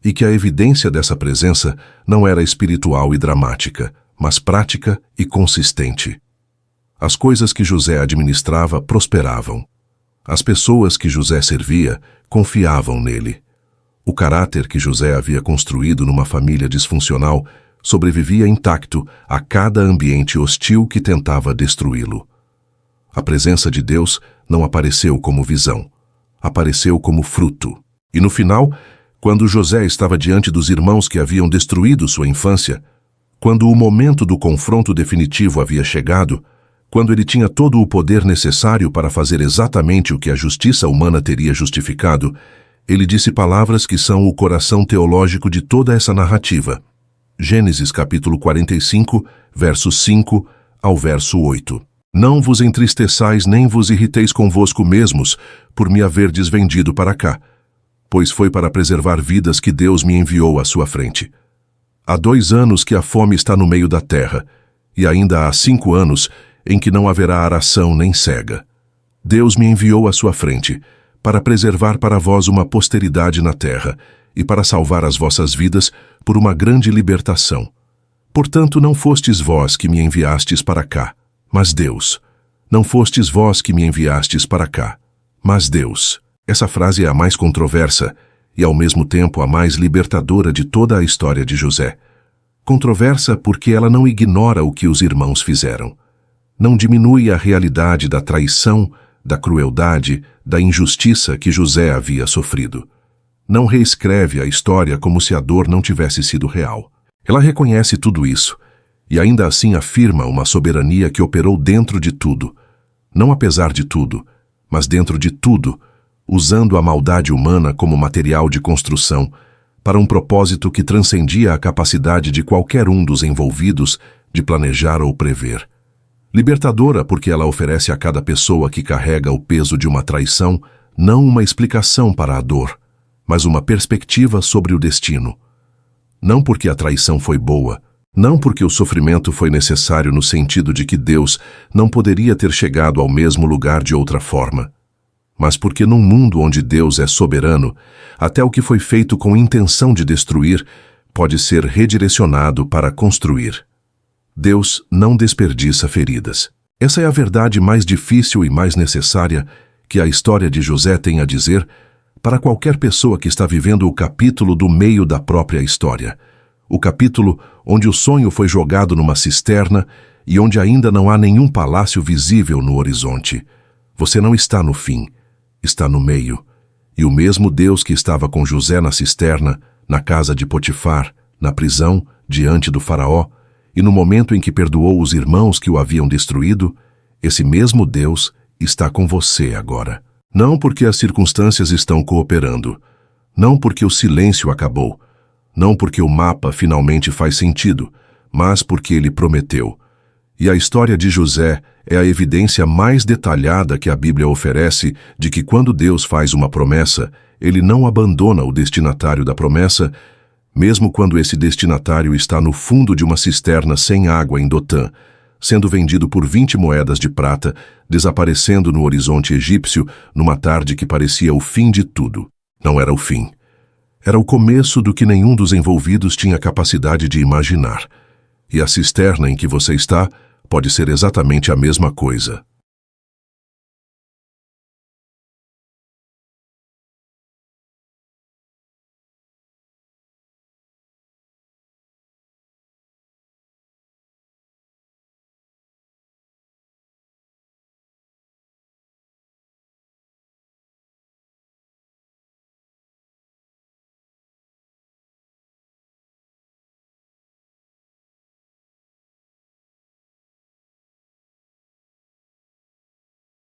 Speaker 1: e que a evidência dessa presença não era espiritual e dramática, mas prática e consistente. As coisas que José administrava prosperavam. As pessoas que José servia confiavam nele. O caráter que José havia construído numa família disfuncional sobrevivia intacto a cada ambiente hostil que tentava destruí-lo. A presença de Deus não apareceu como visão, apareceu como fruto. E no final, quando José estava diante dos irmãos que haviam destruído sua infância, quando o momento do confronto definitivo havia chegado, quando ele tinha todo o poder necessário para fazer exatamente o que a justiça humana teria justificado, ele disse palavras que são o coração teológico de toda essa narrativa. Gênesis capítulo 45, versos 5 ao verso 8. Não vos entristeçais nem vos irriteis convosco mesmos por me haverdes vendido para cá, pois foi para preservar vidas que Deus me enviou à sua frente. Há 2 anos que a fome está no meio da terra, e ainda há 5 anos em que não haverá aração nem cega. Deus me enviou à sua frente, para preservar para vós uma posteridade na terra, e para salvar as vossas vidas por uma grande libertação. Portanto, não fostes vós que me enviastes para cá, mas Deus. Não fostes vós que me enviastes para cá, mas Deus. Essa frase é a mais controversa e, ao mesmo tempo, a mais libertadora de toda a história de José. Controversa porque ela não ignora o que os irmãos fizeram. Não diminui a realidade da traição, da crueldade, da injustiça que José havia sofrido. Não reescreve a história como se a dor não tivesse sido real. Ela reconhece tudo isso e ainda assim afirma uma soberania que operou dentro de tudo, não apesar de tudo, mas dentro de tudo, usando a maldade humana como material de construção para um propósito que transcendia a capacidade de qualquer um dos envolvidos de planejar ou prever. Libertadora porque ela oferece a cada pessoa que carrega o peso de uma traição não uma explicação para a dor, mas uma perspectiva sobre o destino. Não porque a traição foi boa, não porque o sofrimento foi necessário no sentido de que Deus não poderia ter chegado ao mesmo lugar de outra forma, mas porque num mundo onde Deus é soberano, até o que foi feito com intenção de destruir pode ser redirecionado para construir. Deus não desperdiça feridas. Essa é a verdade mais difícil e mais necessária que a história de José tem a dizer para qualquer pessoa que está vivendo o capítulo do meio da própria história. O capítulo onde o sonho foi jogado numa cisterna e onde ainda não há nenhum palácio visível no horizonte. Você não está no fim, está no meio. E o mesmo Deus que estava com José na cisterna, na casa de Potifar, na prisão, diante do faraó, e no momento em que perdoou os irmãos que o haviam destruído, esse mesmo Deus está com você agora. Não porque as circunstâncias estão cooperando, não porque o silêncio acabou, não porque o mapa finalmente faz sentido, mas porque ele prometeu. E a história de José é a evidência mais detalhada que a Bíblia oferece de que quando Deus faz uma promessa, ele não abandona o destinatário da promessa, mesmo quando esse destinatário está no fundo de uma cisterna sem água em Dotã, sendo vendido por 20 moedas de prata, desaparecendo no horizonte egípcio numa tarde que parecia o fim de tudo. Não era o fim. Era o começo do que nenhum dos envolvidos tinha capacidade de imaginar. E a cisterna em que você está pode ser exatamente a mesma coisa.